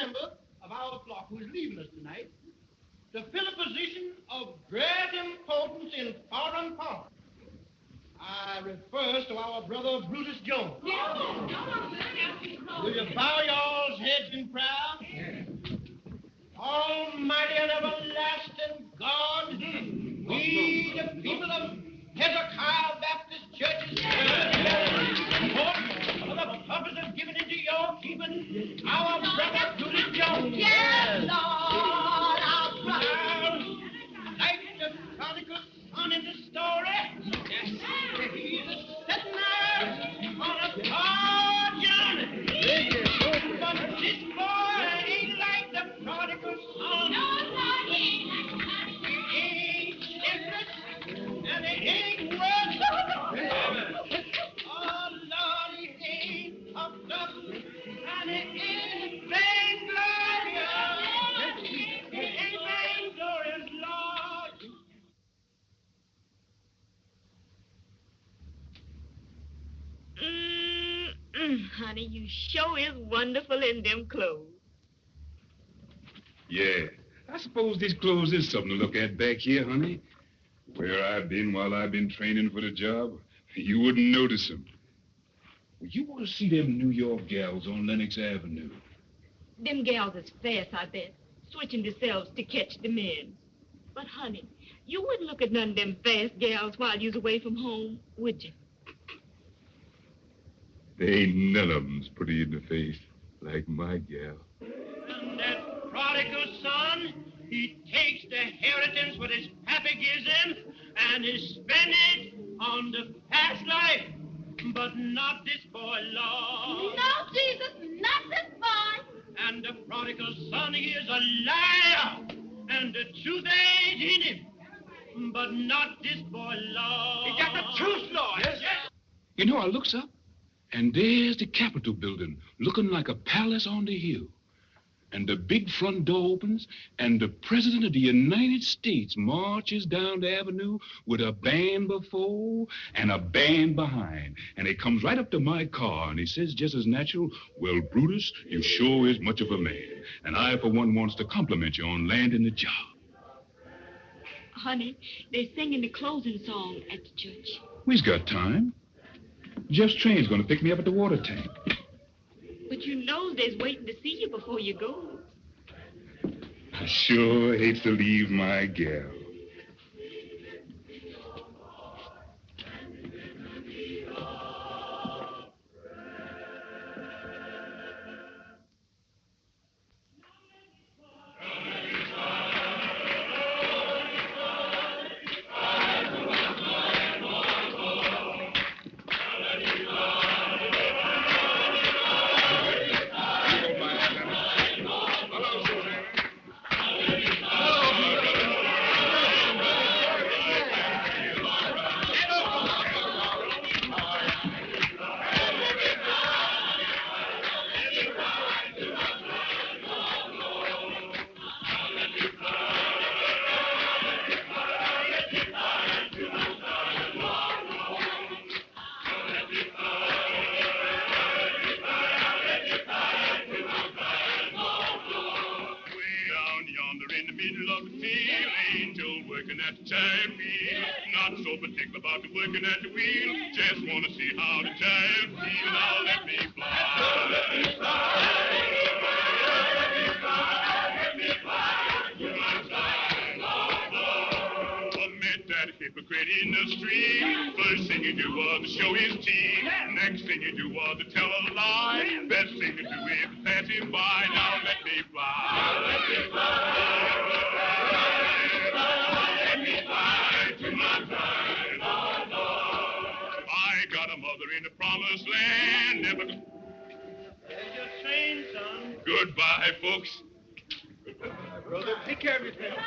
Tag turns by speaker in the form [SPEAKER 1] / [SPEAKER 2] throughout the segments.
[SPEAKER 1] member of our flock who is leaving us tonight to fill a position of great importance in foreign parts. I refer to our brother Brutus Jones. Will you bow y'all's heads in prayer? Almighty and everlasting God, we, the people of Hezekiah Baptist Church's for the purpose of giving into your keeping our brother Brutus Jones.
[SPEAKER 2] Yes, Lord, our brother.
[SPEAKER 1] Like the prodigal son in the story, he's sitting there on a hard journey. But this boy ain't like the prodigal son.
[SPEAKER 2] No, Lord, he ain't.
[SPEAKER 1] He ain't shiftless, and he ain't worth. Oh, Lord, he ain't puffed up, and he ain't vainglorious. He ain't vainglorious, Lord.
[SPEAKER 3] Honey, you sure is wonderful in them clothes.
[SPEAKER 4] Yeah, I suppose these clothes is something to look at back here, honey. Where I've been while I've been training for the job, you wouldn't notice them. Well, you ought to see them New York gals on Lenox Avenue.
[SPEAKER 3] Them gals is fast, I bet, switching themselves to catch the men. But, honey, you wouldn't look at none of them fast gals while you was away from home, would you?
[SPEAKER 4] There ain't none of them's pretty in the face like my gal.
[SPEAKER 1] And that prodigal son, he takes the inheritance what his pappy gives him, and he spends it on the past life. But not this boy, Lord.
[SPEAKER 2] No, Jesus, not this boy.
[SPEAKER 1] And the prodigal son, he is a liar, and the truth ain't in him. But not this boy, Lord.
[SPEAKER 5] He got the truth, Lord.
[SPEAKER 1] Yes.
[SPEAKER 4] You know, I looks up, and there's the Capitol building, looking like a palace on the hill. And the big front door opens, and the President of the United States marches down the avenue with a band before and a band behind. And he comes right up to my car, and he says just as natural, "Well, Brutus, you sure is much of a man. And I, for one, wants to compliment you on landing the job."
[SPEAKER 3] Honey, they're singing the closing song at the church.
[SPEAKER 4] We've got time. Jeff's train's going to pick me up at the water tank.
[SPEAKER 3] But you know they's waiting to see you before you go.
[SPEAKER 4] I sure hate to leave my gal. Goodbye, folks.
[SPEAKER 5] Brother, take care of yourself.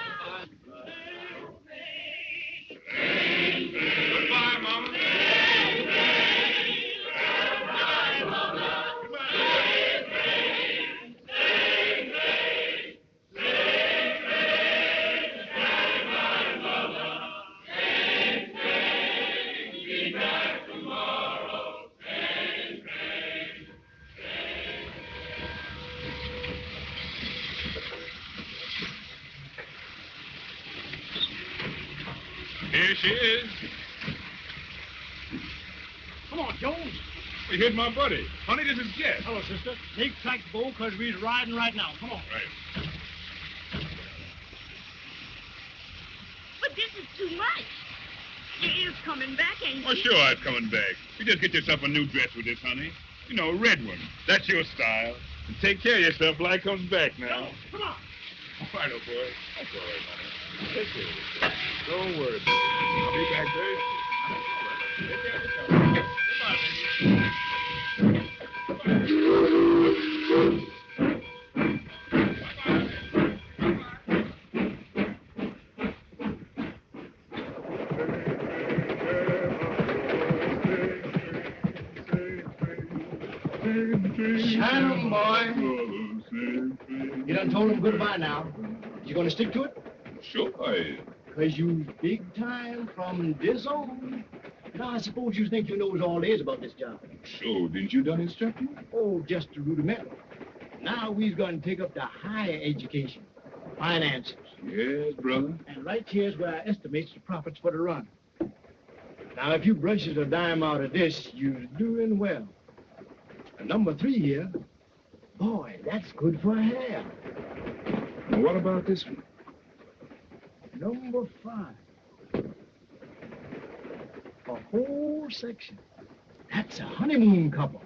[SPEAKER 4] Goodbye, Mama. Here she is.
[SPEAKER 5] Come on, Jones.
[SPEAKER 4] We hit my buddy. Honey, this is Jess.
[SPEAKER 5] Hello, sister. Take track, Bo, because we're riding right now. Come on.
[SPEAKER 4] Right.
[SPEAKER 3] But this is too much. You is coming back, ain't
[SPEAKER 4] Oh,
[SPEAKER 3] you?
[SPEAKER 4] sure, I'm coming back. You just get yourself a new dress with this, honey. You know, a red one. That's your style. And take care of yourself till I comes back now.
[SPEAKER 5] Come on.
[SPEAKER 4] All right, old boy. That's all right, honey. Take care of yourself. Don't worry about it. I'll be back very soon. Take care of yourself. Goodbye,
[SPEAKER 5] Shine 'em, boy. You done told him goodbye now. You gonna stick to it?
[SPEAKER 4] Sure I am.
[SPEAKER 5] Because you big time from this on. Now, I suppose you think you knows all there is about this job.
[SPEAKER 4] Sure, didn't you done instructing?
[SPEAKER 5] Oh, just the rudimental. Now we's going to take up the higher education, finances.
[SPEAKER 4] Yes, brother.
[SPEAKER 5] And right here's where I estimates the profits for the run. Now, if you brushes a dime out of this, you're doing well. And number 3 here, boy, that's good for hair.
[SPEAKER 4] And what about this one?
[SPEAKER 5] Number 5. A whole section. That's a honeymoon couple.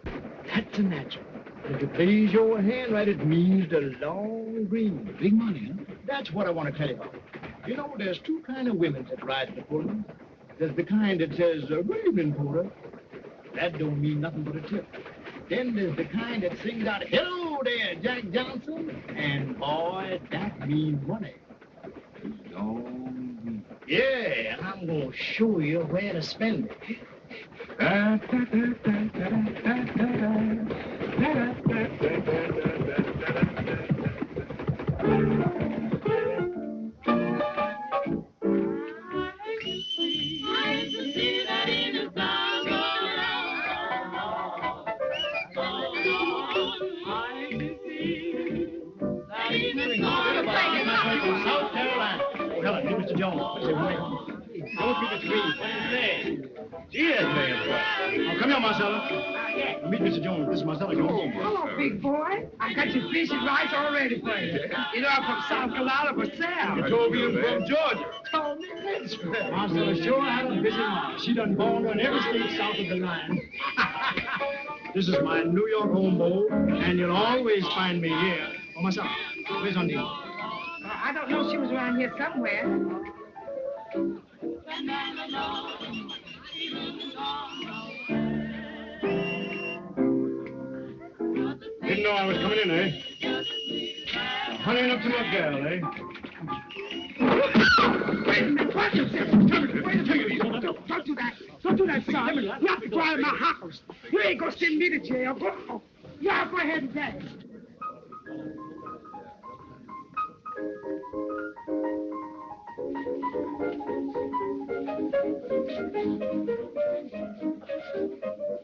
[SPEAKER 5] That's a natural. If it plays your hand right, it means the long green.
[SPEAKER 4] Big money, huh?
[SPEAKER 5] That's what I want to tell you about. You know, there's 2 kind of women that ride the Pullman. There's the kind that says, good evening, Porter. That don't mean nothing but a tip. Then there's the kind that sings out, hello there, Jack Johnson. And boy, that means money.
[SPEAKER 4] Long green.
[SPEAKER 5] Yeah, and I'm going to show you where to spend it. South Carolina. Oh, hello, meet Mr. Jones. Don't be discreet. Cheers, man. Oh, come here, Marcella. Meet Mr. Jones. This is Marcella Jones.
[SPEAKER 6] Hello, big boy. I got your fish and rice all ready for you. You know, I'm from South Carolina, but Sam.
[SPEAKER 5] You told me you were from Georgia. Told me that's right. Marcella sure had a busy mom. She done born on every state south of the line. This is my New York home, Bo, and you'll always find me here. Oh, Marcella, where's Undine?
[SPEAKER 6] I don't know. She was around here somewhere.
[SPEAKER 5] Didn't know I was coming in, eh? Honeying up to my girl, eh?
[SPEAKER 6] Wait a minute. Watch yourself. Wait a minute. Don't do that. Don't do that, son. You have to drive my house. You ain't gonna send me to jail. Go. Yeah, go ahead and dance.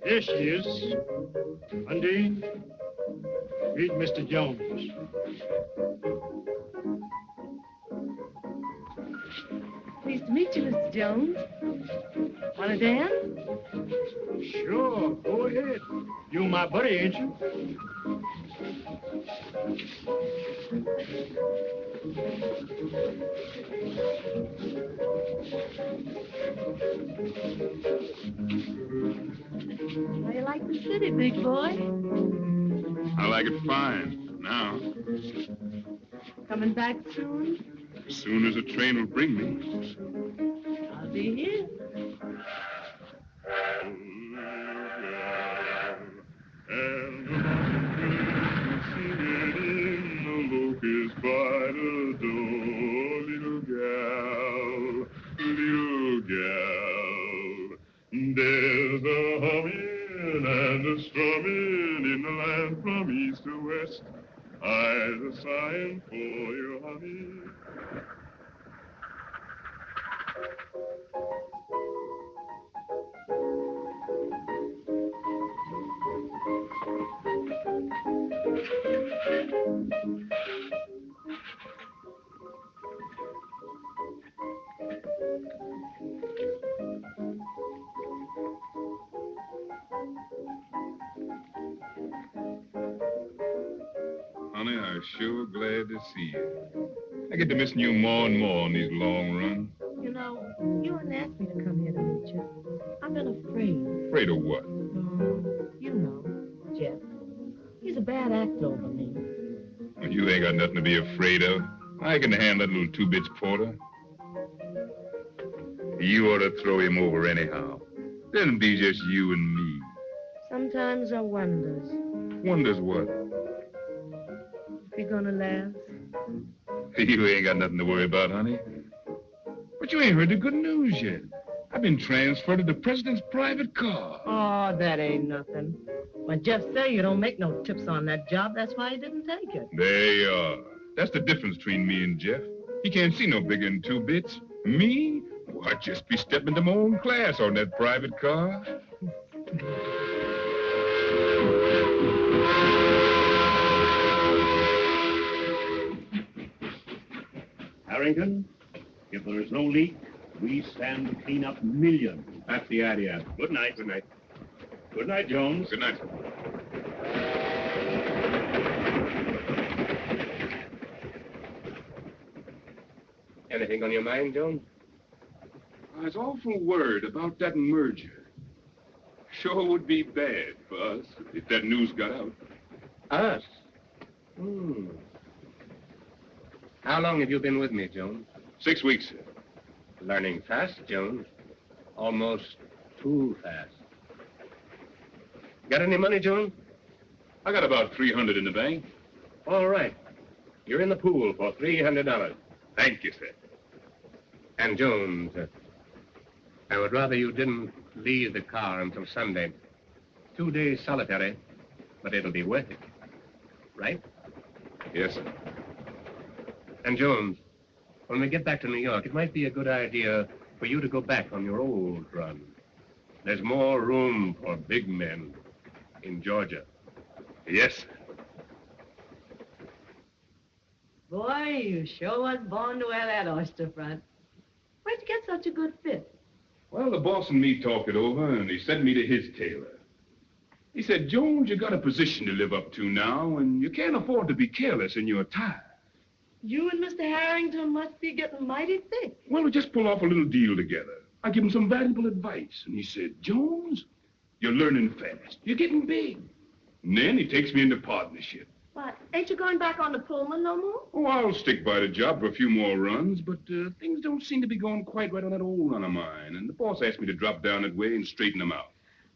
[SPEAKER 5] There she is. Undine, meet Mr. Jones.
[SPEAKER 3] Pleased to meet you, Mr. Jones. Want to dance?
[SPEAKER 5] Sure, go ahead. You my buddy, ain't you?
[SPEAKER 3] How you like the city, big boy?
[SPEAKER 4] I like it fine. Now,
[SPEAKER 3] Coming back soon?
[SPEAKER 4] as soon as the train will bring me.
[SPEAKER 3] I'll be here.
[SPEAKER 4] There's a humming and a strumming in the land from east to west. I've a sighing for you, honey. I'm sure glad to see you. I get to missing you more and more on these long runs.
[SPEAKER 7] You know, you hadn't asked me to come here to meet you. I've been afraid.
[SPEAKER 4] Afraid of what?
[SPEAKER 7] You know, Jeff. He's a bad actor over me.
[SPEAKER 4] Well, you ain't got nothing to be afraid of. I can handle that little two-bits porter. You ought to throw him over anyhow. Then be just you and me.
[SPEAKER 7] Sometimes I wonders
[SPEAKER 4] Wonders what?
[SPEAKER 7] if you're gonna last.
[SPEAKER 4] You ain't got nothing to worry about, honey. But you ain't heard the good news yet. I've been transferred to the president's private car.
[SPEAKER 7] Oh, that ain't nothing. When Jeff said you don't make no tips on that job, that's why he didn't take it.
[SPEAKER 4] There you are. That's the difference between me and Jeff. He can't see no bigger than two bits. Me? Well, I'd just be stepping to my own class on that private car.
[SPEAKER 8] Harrington, if there is no leak, we stand to clean up millions.
[SPEAKER 9] That's the idea.
[SPEAKER 8] Good night. Good night. Good night, Jones.
[SPEAKER 4] Good night.
[SPEAKER 9] Anything on your mind, Jones?
[SPEAKER 4] I was awful worried about that merger. Sure would be bad for us if that news got out.
[SPEAKER 9] Us? How long have you been with me, Jones?
[SPEAKER 4] 6 weeks, sir.
[SPEAKER 9] Learning fast, Jones. Almost too fast. Got any money, Jones?
[SPEAKER 4] I got about $300 in the bank.
[SPEAKER 9] All right. You're in the pool for $300.
[SPEAKER 4] Thank you, sir.
[SPEAKER 9] And, Jones, I would rather you didn't leave the car until Sunday. 2 days solitary, but it'll be worth it. Right?
[SPEAKER 4] Yes, sir.
[SPEAKER 9] And, Jones, when we get back to New York, it might be a good idea for you to go back on your old run. There's more room for big men in Georgia.
[SPEAKER 4] Yes, sir.
[SPEAKER 7] Boy, you sure was born to wear that oyster front. Where'd you get such a good fit?
[SPEAKER 4] Well, the boss and me talked it over, and he sent me to his tailor. He said, Jones, you got a position to live up to now, and you can't afford to be careless in your attire.
[SPEAKER 7] You and Mr. Harrington must be getting mighty thick.
[SPEAKER 4] Well, we just pulled off a little deal together. I give him some valuable advice, and he said, Jones, you're learning fast. You're getting big. And then he takes me into partnership.
[SPEAKER 7] What, ain't you going back on the Pullman no more?
[SPEAKER 4] Oh, I'll stick by the job for a few more runs, but things don't seem to be going quite right on that old run of mine, and the boss asked me to drop down that way and straighten them out.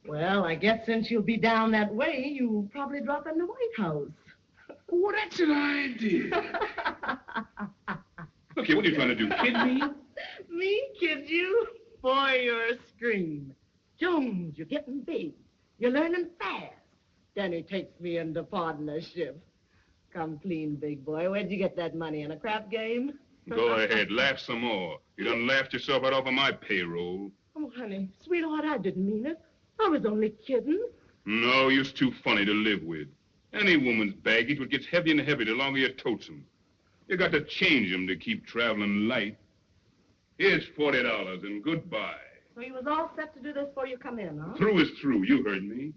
[SPEAKER 7] Well, I guess since you'll be down that way, you'll probably drop in the White House.
[SPEAKER 4] Oh, that's an idea. Look here, what are you trying to do, kid me?
[SPEAKER 7] Me kid you? Boy, you're a scream. Jones, you're getting big. You're learning fast. Then he takes me into partnership. Come clean, big boy. Where'd you get that money? In a crap game?
[SPEAKER 4] Go ahead, laugh some more. You done laughed yourself right off of my payroll.
[SPEAKER 7] Oh, honey, sweetheart, I didn't mean it. I was only kidding.
[SPEAKER 4] No, you're too funny to live with. Any woman's baggage would get heavier and heavier the longer you totes them. You got to change them to keep traveling light. Here's $40 and goodbye.
[SPEAKER 7] So you was all set to do this before you come in, huh?
[SPEAKER 4] Through is through, you heard me.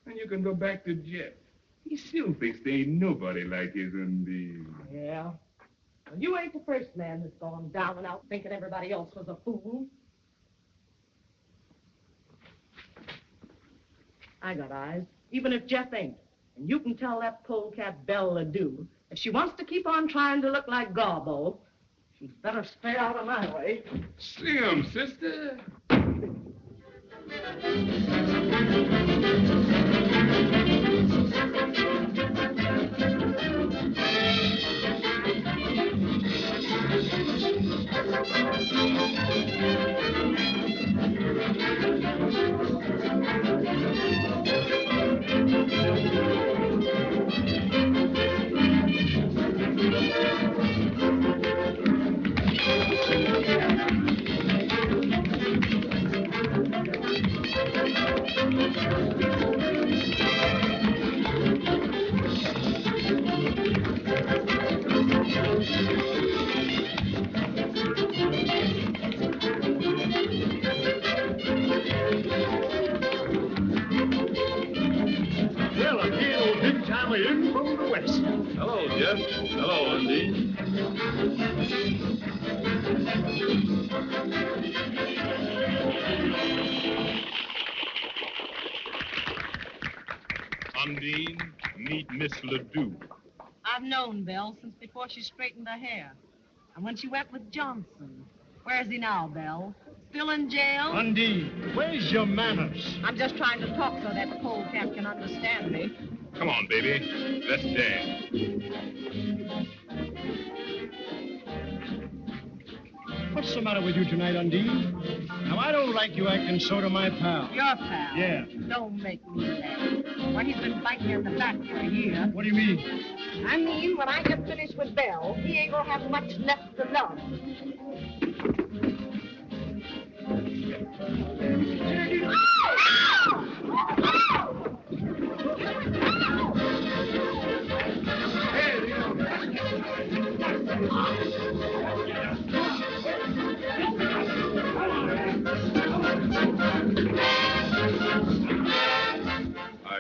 [SPEAKER 4] And you can go back to Jeff. He still thinks there ain't nobody like his Undine.
[SPEAKER 7] Yeah. Well, you ain't the first man that's gone down and out thinking everybody else was a fool. I got eyes, even if Jeff ain't. And you can tell that polecat Belle Ledoux, if she wants to keep on trying to look like Garbo, she'd better stay out of my way.
[SPEAKER 4] Slim, sister.
[SPEAKER 5] Well, I feel big time in from the west.
[SPEAKER 7] first.
[SPEAKER 4] Hello, Jeff. Hello, Undine. Undine, meet Miss Ledoux.
[SPEAKER 7] I've known Belle since before she straightened her hair. And when she went with Johnson. Where's he now, Belle? Still in jail?
[SPEAKER 5] Undine, where's your manners?
[SPEAKER 7] I'm just trying to talk so that polecat can understand me.
[SPEAKER 4] Come on, baby. Let's dance.
[SPEAKER 5] What's the matter with you tonight, Undine? Now, I don't like you acting so to my pal.
[SPEAKER 7] Your pal?
[SPEAKER 5] Yeah.
[SPEAKER 7] Don't make me laugh. Well, he's been biting me in the back for a year.
[SPEAKER 5] What do you mean?
[SPEAKER 7] I mean, when I get finished with Belle, he ain't gonna have much left to love.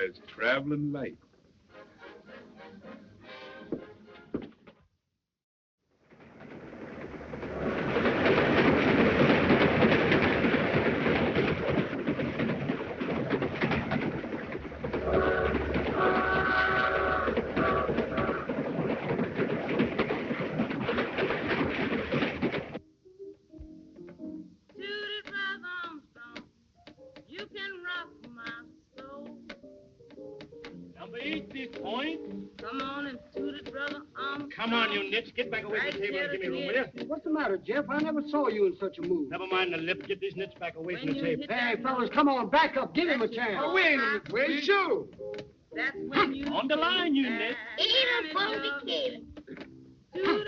[SPEAKER 4] It's traveling light.
[SPEAKER 5] Come on, you nits. Get back away from the table and give me room, will you?
[SPEAKER 6] What's the matter, Jeff? I never saw you in such a mood.
[SPEAKER 5] Never mind the lip. Get these nits back away from the table.
[SPEAKER 6] Hey, fellas, come on, back up. Give him a chance.
[SPEAKER 5] Oh, wait a minute. Where's you?
[SPEAKER 2] That's when you
[SPEAKER 5] On the line, you nits.
[SPEAKER 2] even fornicated.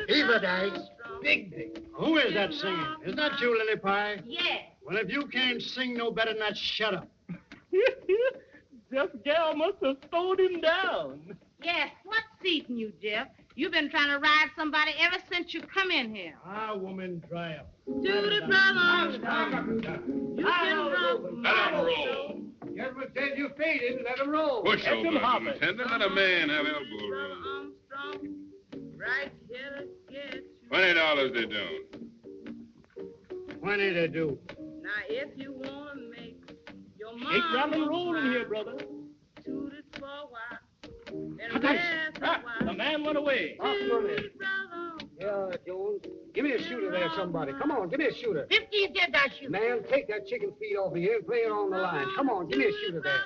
[SPEAKER 5] Heyward dice. Big. Who is that singing? Is that you, Lily Pie?
[SPEAKER 2] Yes.
[SPEAKER 5] Well, if you can't sing no better than that, shut up.
[SPEAKER 7] Jeff Gal must have throwed him down.
[SPEAKER 3] Yes, what's eating you, Jeff? You've been trying to ride somebody ever since you come in here.
[SPEAKER 5] Ah, woman, dry up.
[SPEAKER 3] To the brother, you can rock
[SPEAKER 4] Let him roll.
[SPEAKER 6] Gentlemen said you faded. Let him roll.
[SPEAKER 4] Push
[SPEAKER 7] Let
[SPEAKER 4] over,
[SPEAKER 7] him hop it.
[SPEAKER 4] contender. Let a man have elbow room.
[SPEAKER 3] Armstrong, right here to get you.
[SPEAKER 4] $20 they don't.
[SPEAKER 5] 20 to do.
[SPEAKER 3] Now, if you want to make your mom
[SPEAKER 7] Ain't rattle and rolling here, brother.
[SPEAKER 3] toot it for a while. And
[SPEAKER 7] Hey,
[SPEAKER 3] rest a
[SPEAKER 7] the
[SPEAKER 3] while.
[SPEAKER 7] man went away.
[SPEAKER 6] Off your
[SPEAKER 3] To
[SPEAKER 6] head.
[SPEAKER 3] the brother.
[SPEAKER 6] Yeah, Jones. Give me a shooter there, somebody. Come on, give me a shooter.
[SPEAKER 2] 50 get that shoe.
[SPEAKER 6] Man, take that chicken feed off of here and play it on the line. Come on, give me a shooter there.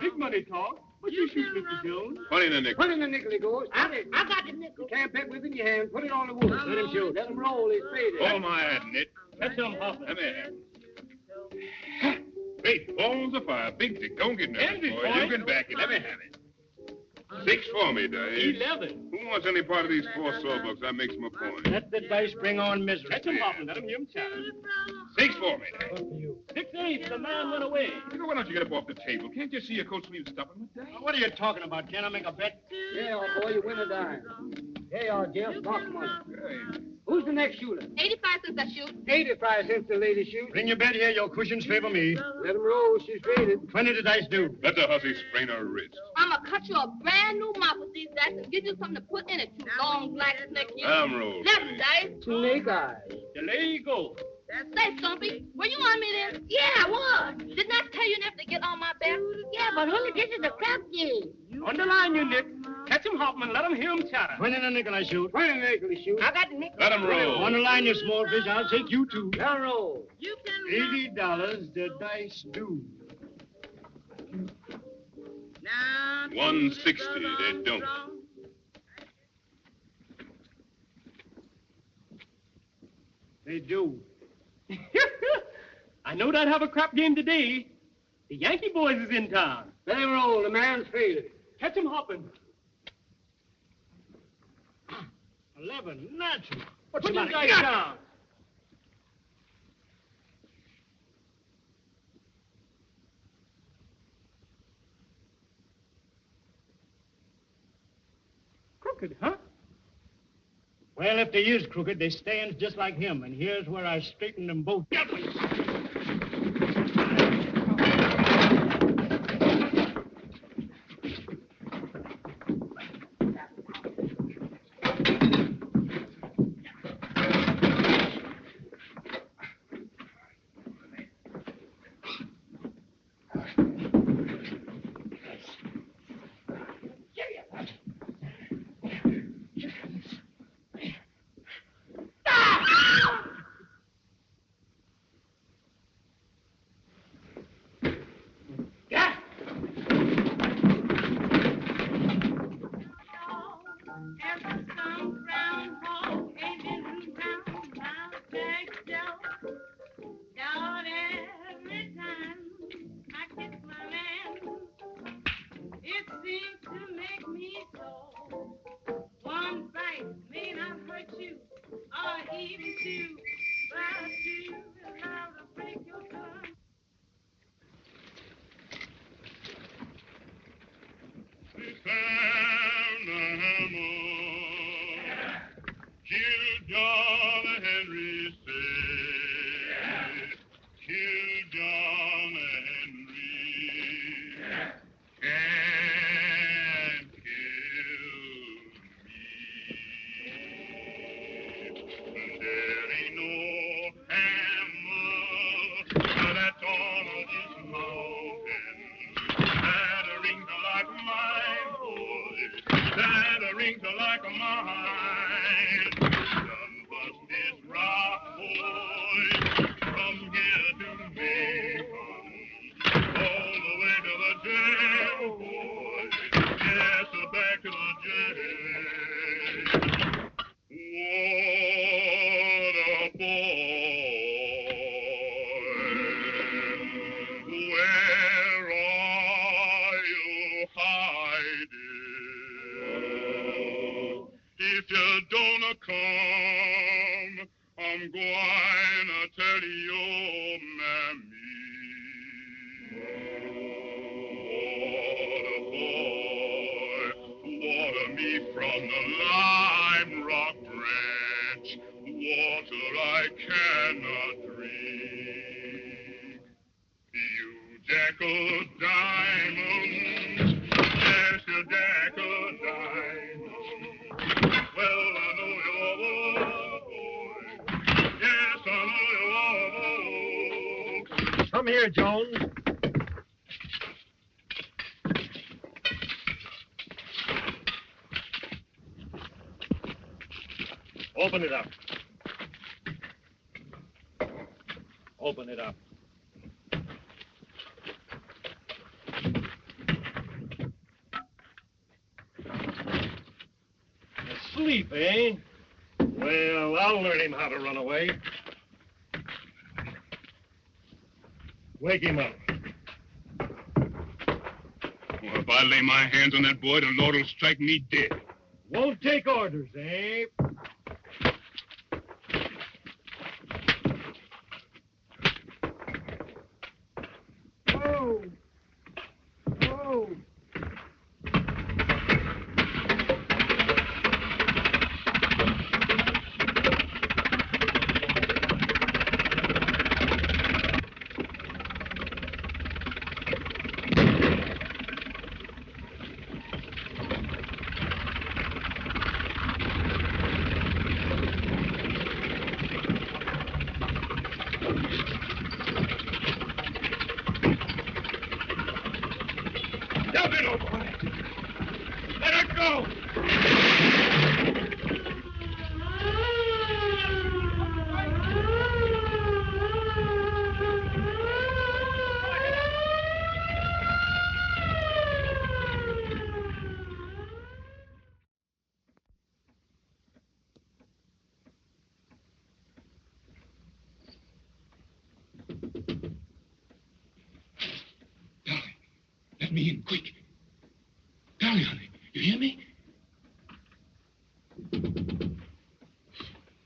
[SPEAKER 7] Big money talk. What you shoot, Mr. Jones?
[SPEAKER 4] 20 in the nickel.
[SPEAKER 6] Put in the nickel, he goes.
[SPEAKER 2] I got the nickel.
[SPEAKER 6] You can't bet with in your hand. Put it on the wood. Let him shoot. Let him roll. He's faded.
[SPEAKER 4] Hold my hat, Nit.
[SPEAKER 7] Catch him, Hoffman.
[SPEAKER 4] Come here. Great balls of fire. Big dick. Don't get nervous,
[SPEAKER 7] Envy,
[SPEAKER 4] boy.
[SPEAKER 7] boy.
[SPEAKER 4] You can back it. Let me have it. 6 for me, Dice.
[SPEAKER 7] 11.
[SPEAKER 4] Who wants any part of these 4 sawbucks? I makes my point.
[SPEAKER 5] Let the dice bring on misery.
[SPEAKER 7] Catch him, Hoffman. Let him hear him chat.
[SPEAKER 4] 6 for me, Dice.
[SPEAKER 5] What for you?
[SPEAKER 7] 6-8. The man went away.
[SPEAKER 4] Why don't you get up off the table? Can't you see your coat sleeve stopping with Dice?
[SPEAKER 5] Now, what are you talking about? Can I make a bet?
[SPEAKER 6] Yeah, old boy, you win a dime. Here you are, Jeff. Box money.
[SPEAKER 4] Hey.
[SPEAKER 6] Who's the next shooter?
[SPEAKER 2] 85 cents I shoot.
[SPEAKER 6] 85 cents the lady shoots.
[SPEAKER 5] Bring your bet here. Your cushions favor me.
[SPEAKER 6] Let him roll. She's faded.
[SPEAKER 5] 20 the dice do.
[SPEAKER 4] Let the hussy sprain her wrist.
[SPEAKER 2] I'm going to cut you a brand new mop with these dice and give you something to put in it, you long black snake.
[SPEAKER 4] I'm rolled.
[SPEAKER 2] Left dice.
[SPEAKER 6] Snake eyes.
[SPEAKER 7] There you go.
[SPEAKER 2] Say, Stumpy, were you on me then? Yeah, I was. Didn't I tell you never to get on my back? Yeah, but honey, this is a crap game.
[SPEAKER 7] On the line, you Nick. Catch him, Hoffman. Let him hear him chatter.
[SPEAKER 5] 20 the nickel I shoot.
[SPEAKER 6] 20 nickel he shoots.
[SPEAKER 2] I got the nickel.
[SPEAKER 4] Let him roll.
[SPEAKER 5] On the line, you small fish. I'll take you two.
[SPEAKER 6] Let him roll.
[SPEAKER 3] You can
[SPEAKER 5] $80 the dice do.
[SPEAKER 3] now.
[SPEAKER 4] 160, they don't.
[SPEAKER 5] They do.
[SPEAKER 7] I know they'd have a crap game today. The Yankee boys is in town.
[SPEAKER 6] Let him roll. The man's faded.
[SPEAKER 7] Catch him, Hoffman.
[SPEAKER 5] 11 natural. What's
[SPEAKER 7] Put
[SPEAKER 5] the
[SPEAKER 7] his
[SPEAKER 5] matter?
[SPEAKER 7] dice down. Crooked, huh?
[SPEAKER 5] Well, if they is crooked, they stands just like him, and here's where I straighten them both.
[SPEAKER 1] like mine. Done bust this rock, boy, from here to Macon, all the way to the jail, boy. Yes, back to the jail. What a boy. Where are you hiding? If you don't come, I'm going to tell your mammy. What a boy. Water me from the lime rock branch. Water I cannot drink. You jack of diamonds, yes, you jack of diamonds. Well, I know you're a boy. Yes, I know you're a boy.
[SPEAKER 5] Come here, Jones.
[SPEAKER 8] Open it up. Open it up. Asleep, eh? Well, I'll learn him how to run away. Wake him up.
[SPEAKER 4] Well, if I lay my hands on that boy, the Lord will strike me dead.
[SPEAKER 8] Won't take orders, eh?
[SPEAKER 6] Oh. Oh.
[SPEAKER 1] Dump it, old boy. Let her go.
[SPEAKER 4] Darling, let me in, quick. Darling, honey, you hear me?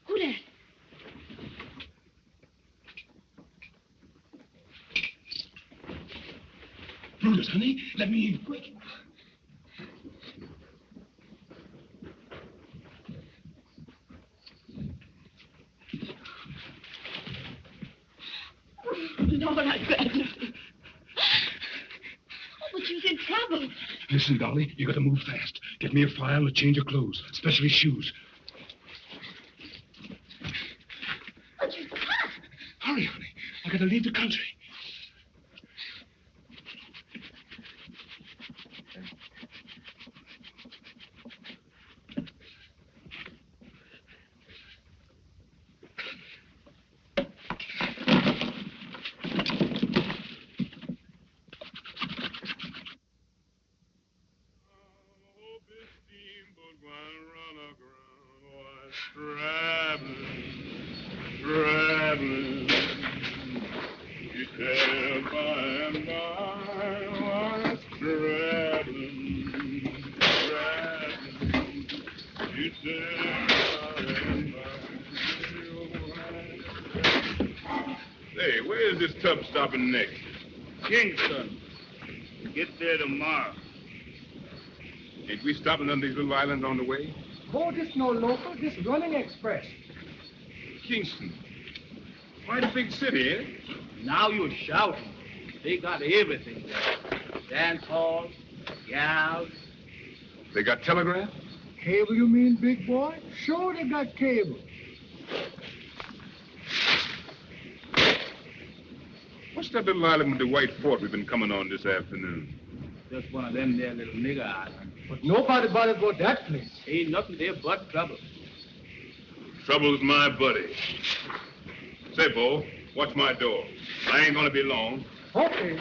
[SPEAKER 3] Who that?
[SPEAKER 4] Brutus, honey, let me in, quick.
[SPEAKER 3] Lord, I grabbed nothing. Oh, but you's in trouble.
[SPEAKER 4] Listen, Dolly, you gotta move fast. Get me a file and a change of clothes, especially shoes.
[SPEAKER 3] But you can't.
[SPEAKER 4] Hurry, honey. I gotta leave the country.
[SPEAKER 1] Traveling, you said by and by was traveling, you said by and by. Hey, where is this tub stopping next? Kingston. Get there tomorrow. Ain't we stopping on these little islands on the way?
[SPEAKER 6] Oh, this no local, this running express.
[SPEAKER 4] Kingston. Quite a big city, eh?
[SPEAKER 5] Now you're shouting. They got everything there. Dance halls, gals.
[SPEAKER 4] They got telegraph?
[SPEAKER 6] Cable, you mean, big boy? Sure, they got cable.
[SPEAKER 4] What's that little island with the white fort we've been coming on this afternoon?
[SPEAKER 10] Just one of them there little nigger islands.
[SPEAKER 5] But nobody bothered about that place.
[SPEAKER 10] Ain't nothing there but trouble.
[SPEAKER 4] Trouble's my buddy. Say, Bo, watch my door. I ain't gonna be long.
[SPEAKER 5] Okay.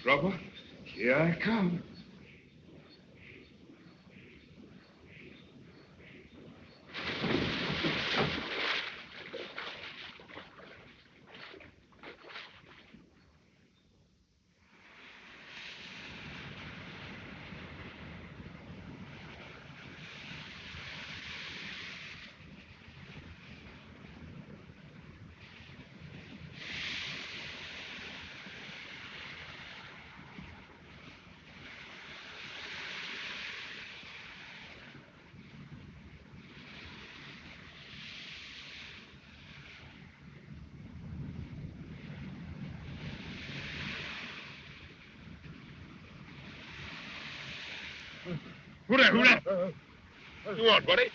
[SPEAKER 4] Trouble? Here I come. Who there? Who there? You want, buddy?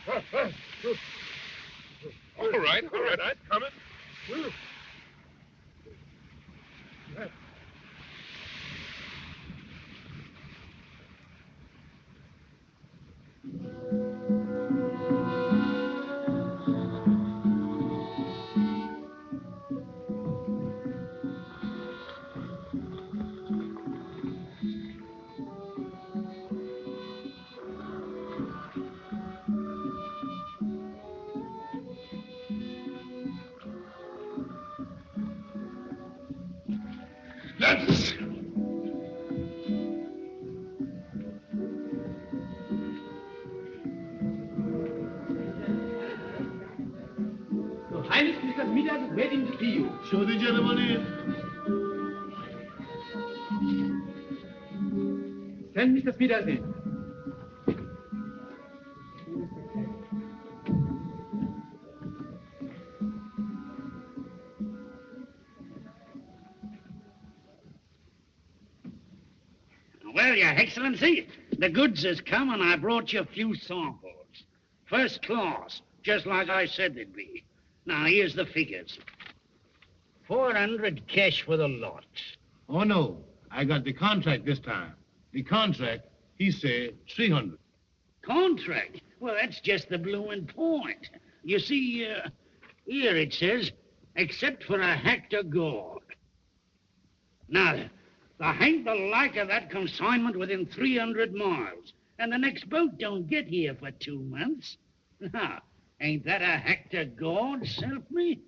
[SPEAKER 4] All right, I'm coming. That's...
[SPEAKER 10] Your Highness, Mr. Smithers is waiting to see you.
[SPEAKER 5] Show the gentleman in.
[SPEAKER 10] Send Mr. Smithers in.
[SPEAKER 11] Well, Your Excellency, the goods has come and I brought you a few samples. First class, just like I said they'd be. Now, here's the figures. 400 cash for the lot.
[SPEAKER 5] Oh, no. I got the contract this time. The contract, he said 300.
[SPEAKER 11] Contract? Well, that's just the bloomin' point. You see, here it says, except for a hectare gold. Now, there ain't the like of that consignment within 300 miles. And the next boat don't get here for 2 months. Now, ain't that a hectare gold, self me?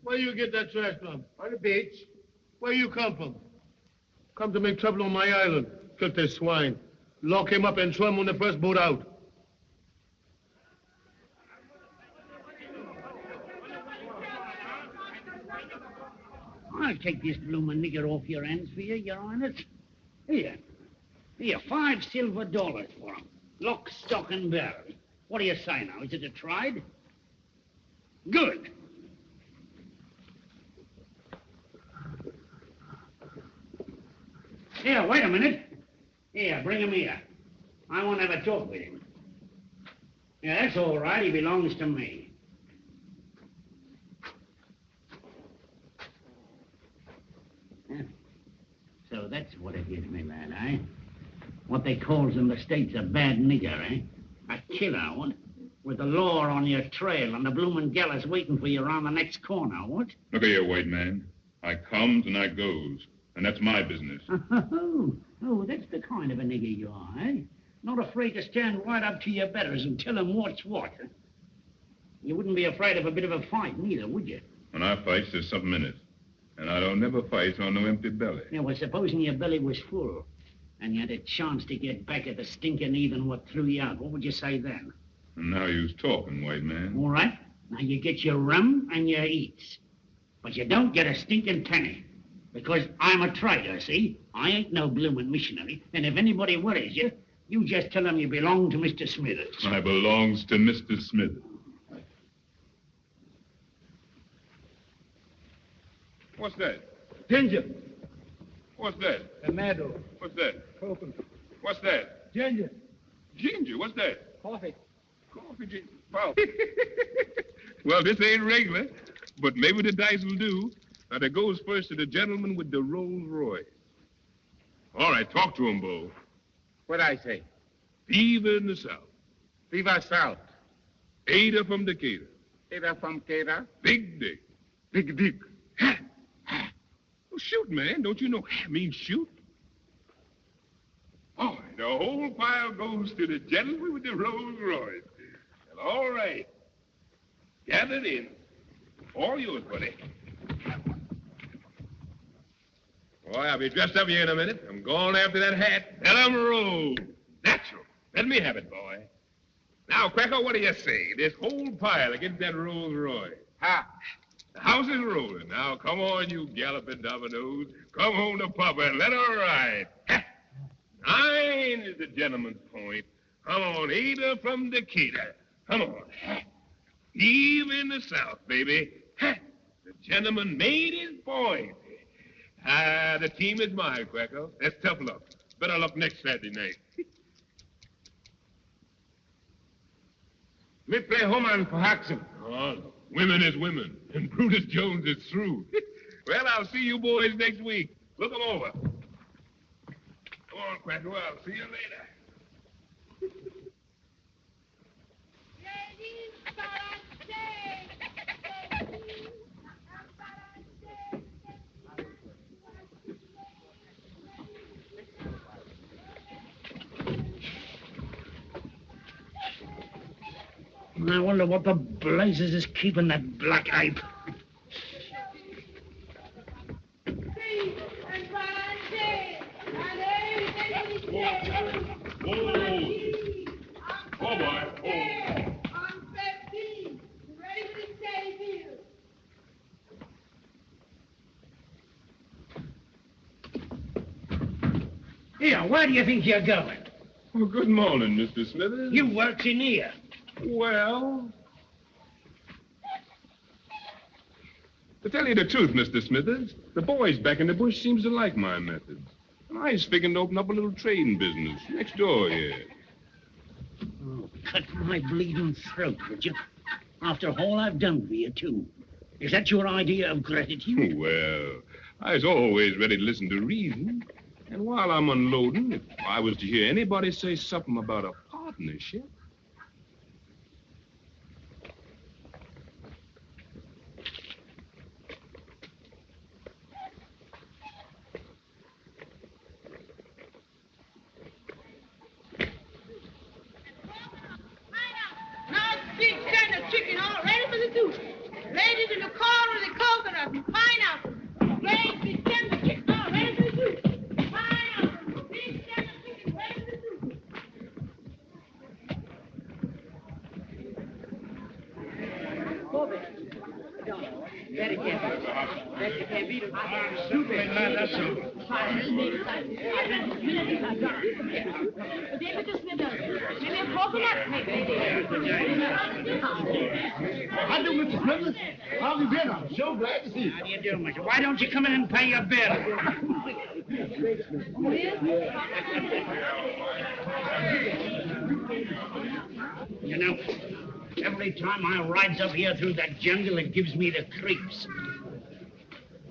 [SPEAKER 5] Where you get that trash from? On the beach. Where you come from? Come to make trouble on my island. Filthy swine. Lock him up and throw him on the first boat out.
[SPEAKER 11] I'll take this bloomin' nigger off your hands for you, Your Highness. Here, 5 silver dollars for him. Lock, stock, and barrel. What do you say now? Is it a tried? Good. Here, wait a minute. Here, bring him here. I want to have a talk with him. Yeah, that's all right. He belongs to me. Yeah. So that's what it is, me lad, eh? What they calls in the States a bad nigger, eh? A killer, what? With the law on your trail and the bloomin' gallows waiting for you around the next corner, what?
[SPEAKER 4] Look here, white man. I comes and I goes, and that's my business.
[SPEAKER 11] Oh, that's the kind of a nigger you are, eh? Not afraid to stand right up to your betters and tell them what's what. You wouldn't be afraid of a bit of a fight, neither, would you?
[SPEAKER 4] When I fight, there's something in it. And I don't never fight on no empty belly.
[SPEAKER 11] Yeah, well, supposing your belly was full, and you had a chance to get back at the stinking heathen what threw you out, what would you say then?
[SPEAKER 4] And now you's talking, white man.
[SPEAKER 11] All right. Now you get your rum and your eats. But you don't get a stinking penny. Because I'm a trader, see? I ain't no bloomin' missionary, and if anybody worries you, you just tell them you belong to Mr. Smithers.
[SPEAKER 4] I belongs to Mr. Smithers. What's that?
[SPEAKER 5] Ginger.
[SPEAKER 4] What's that?
[SPEAKER 5] Tomato.
[SPEAKER 4] What's that?
[SPEAKER 5] Coconut.
[SPEAKER 4] What's that?
[SPEAKER 5] Ginger.
[SPEAKER 4] Ginger. What's that?
[SPEAKER 5] Coffee.
[SPEAKER 4] Coffee, ginger. Wow. Well, this ain't regular, but maybe the dice will do. Now, that goes first to the gentleman with the Rolls Royce. All right, talk to him, Bo.
[SPEAKER 12] What'd I say?
[SPEAKER 4] Fever in the South.
[SPEAKER 12] Viva South.
[SPEAKER 4] Ada from Decatur.
[SPEAKER 12] Ada from Cater.
[SPEAKER 4] Big Dick.
[SPEAKER 12] Big Dick.
[SPEAKER 4] Well, shoot, man. Don't you know means shoot? All right, the whole pile goes to the gentleman with the Rolls Royce. Well, all right. Gathered in. All yours, buddy. Boy, I'll be dressed up here in a minute. I'm going after that hat. Let 'em roll. Natural. Let me have it, boy. Now, Cracker, what do you say? This whole pile against that Rolls Royce.
[SPEAKER 12] Ha!
[SPEAKER 4] The house is rolling. Now, come on, you galloping dominoes. Come home to Papa and let her ride. Ha! 9 is the gentleman's point. Come on, Ada from Decatur. Come on. Ha! Eve in the South, baby. Ha! The gentleman made his point. The team is mine, Cracker. That's tough luck. Better luck next Saturday night.
[SPEAKER 12] Me play Homan for Haxon.
[SPEAKER 4] Oh, women is women, and Brutus Jones is through. Well, I'll see you boys next week. Look 'em over. Come on, Cracker. I'll see you later.
[SPEAKER 11] I wonder what the blazes is keeping that black ape.
[SPEAKER 4] Oh, boy.
[SPEAKER 11] Here, where do you think you're going?
[SPEAKER 4] Oh, good morning, Mr. Smithers.
[SPEAKER 11] You worked in here.
[SPEAKER 4] Well, to tell you the truth, Mr. Smithers, the boys back in the bush seems to like my methods. And I was figuring to open up a little trading business next door here.
[SPEAKER 11] Oh, cut my bleeding throat, would you? After all I've done for you, too. Is that your idea of gratitude?
[SPEAKER 4] Well, I was always ready to listen to reason. And while I'm unloading, if I was to hear anybody say something about a partnership...
[SPEAKER 2] Big kind of chicken all ready for the soup. Ladies in the car with the coconuts and pineapple. Great big tender chicken all ready for the soup. Pineapple, big tender chicken ready for the soup.
[SPEAKER 7] That you can't beat him.
[SPEAKER 11] That's all.
[SPEAKER 5] How do, Mr. Smithers? How have you been? I'm so glad to see you.
[SPEAKER 11] How do you do, mister? Why don't you come in and pay your bill? You know, every time I rides up here through that jungle, it gives me the creeps.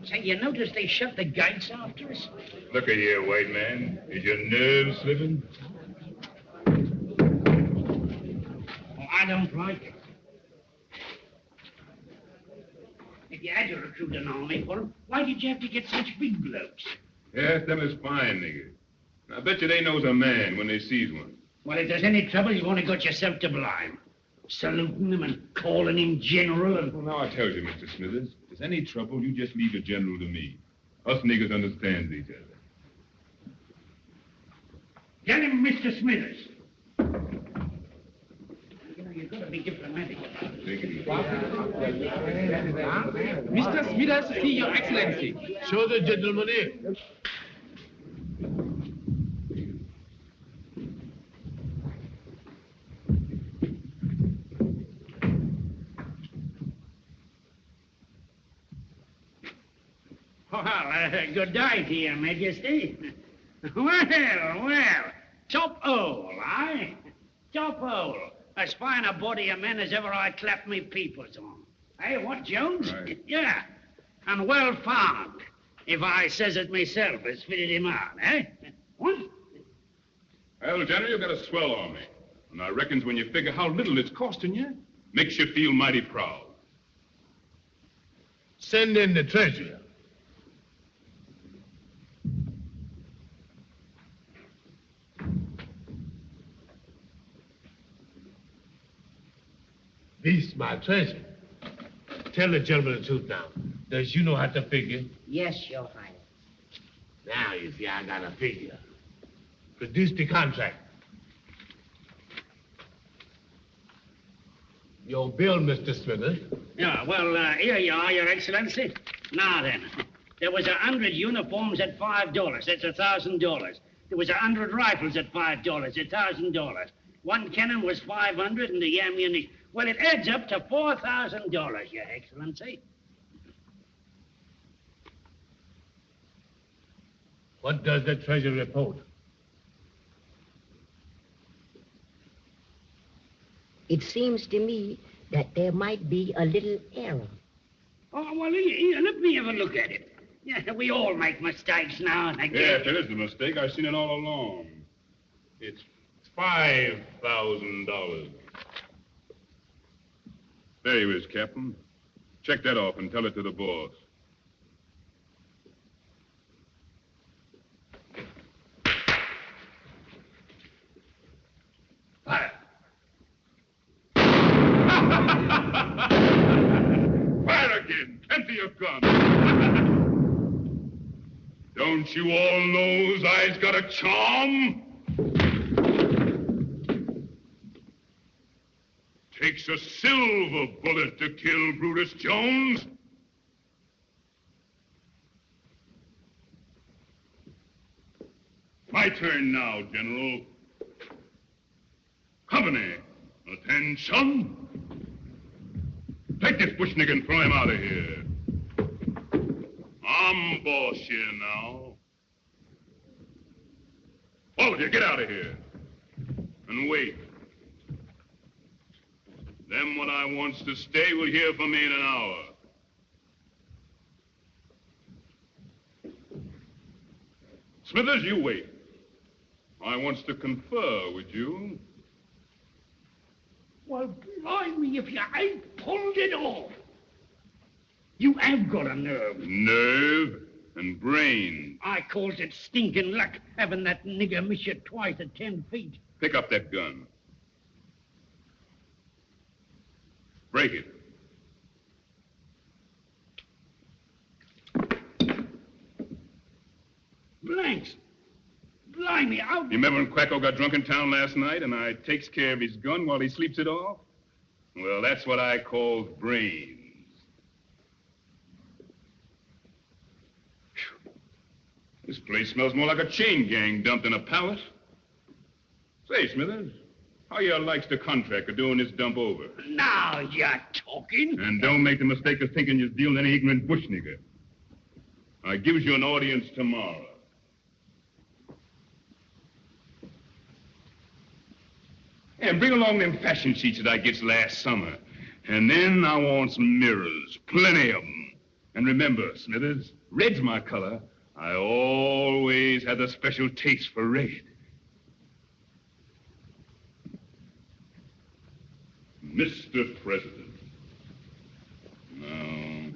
[SPEAKER 11] Say, you notice they shut the gates after us?
[SPEAKER 4] Look at here, white man. Is your nerve slipping?
[SPEAKER 11] Oh, I don't like it. If you had to recruit an army for them, why did you have to get such big blokes?
[SPEAKER 4] Yes, them is fine niggers. I bet you they knows a man when they sees one.
[SPEAKER 11] Well, if there's any trouble, you've only got yourself to blame. Saluting him and calling him general and...
[SPEAKER 4] Well, now I tell you, Mr. Smithers, if there's any trouble, you just leave the general to me. Us niggers understands each other.
[SPEAKER 11] Tell him, Mr. Smithers. You know, you Be diplomatic about it.
[SPEAKER 10] Mr. Smithers, see Your Excellency.
[SPEAKER 5] Show the gentleman in.
[SPEAKER 11] Well, good day to Your Majesty. Well, top hole, eh? Top hole. As fine a body of men as ever I clapped me peepers on. Hey, what, Jones?
[SPEAKER 4] Right.
[SPEAKER 11] Yeah, and well found, if I says it myself has fitted him out, eh? What?
[SPEAKER 4] Well, General, you've got a swell army. And I reckons when you figure how little it's costing you, makes you feel mighty proud.
[SPEAKER 5] Send in the treasurer. This my treasure. Tell the gentleman the truth now. Does you know how to figure?
[SPEAKER 7] Yes, Your Highness.
[SPEAKER 5] Now you see I got a figure. Produce the contract. Your bill, Mr. Smithers.
[SPEAKER 11] Yeah, well, here you are, Your Excellency. Now then, there was 100 uniforms at $5. That's $1,000. There was 100 rifles at $5. $1,000. One cannon was $500 and the ammunition. Well, it adds up to $4,000, Your Excellency.
[SPEAKER 5] What does the treasurer report?
[SPEAKER 7] It seems to me that there might be a little error.
[SPEAKER 11] Oh, well, here, let me have a look at it. Yeah, we all make mistakes now and again.
[SPEAKER 4] Yeah, if there is a mistake, I've seen it all along. It's $5,000. There you is, Captain. Check that off and tell it to the boss.
[SPEAKER 5] Fire.
[SPEAKER 4] Fire again! Empty your gun! Don't you all know I's got a charm? Takes a silver bullet to kill Brutus Jones. My turn now, General. Company, attention. Take this bush nigger and throw him out of here. I'm boss here now. All of you, get out of here. And wait. Them what I wants to stay will hear from me in an hour. Smithers, you wait. I wants to confer with you.
[SPEAKER 11] Well, blimey, if you ain't pulled it off. You have got a nerve.
[SPEAKER 4] Nerve and brain.
[SPEAKER 11] I calls it stinking luck, having that nigger miss you twice at 10 feet.
[SPEAKER 4] Pick up that gun. Break it.
[SPEAKER 11] Blanks. Blimey, how...
[SPEAKER 4] You remember when Quacko got drunk in town last night and I takes care of his gun while he sleeps it off? Well, that's what I call brains. Whew. This place smells more like a chain gang dumped in a palace. Say, Smithers, how you likes the contract of doing this dump over?
[SPEAKER 11] Now you're talking.
[SPEAKER 4] And don't make the mistake of thinking you're dealing any ignorant bush nigger. I gives you an audience tomorrow. And bring along them fashion sheets that I gets last summer. And then I want some mirrors, plenty of them. And remember, Smithers, red's my color. I always had a special taste for red. Mr. President. No.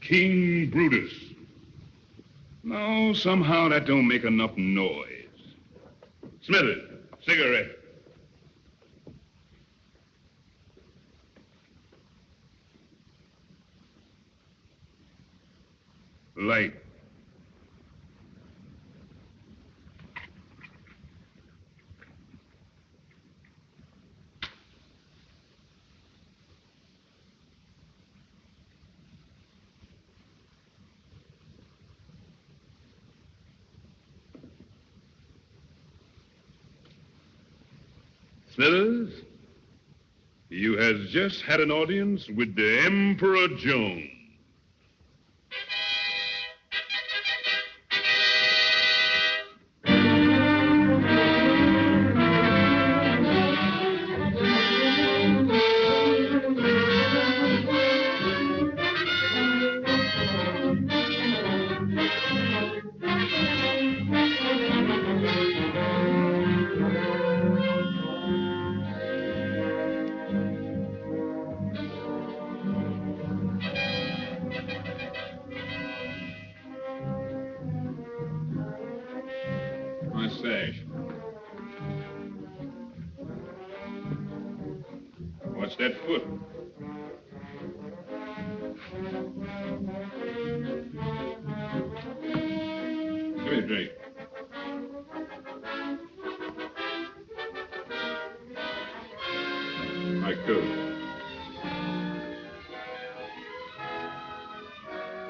[SPEAKER 4] King Brutus. No, somehow that don't make enough noise. Smithers, cigarette. Light. Smithers, you has just had an audience with the Emperor Jones. My sash. What's that foot? Give me a drink. My coat.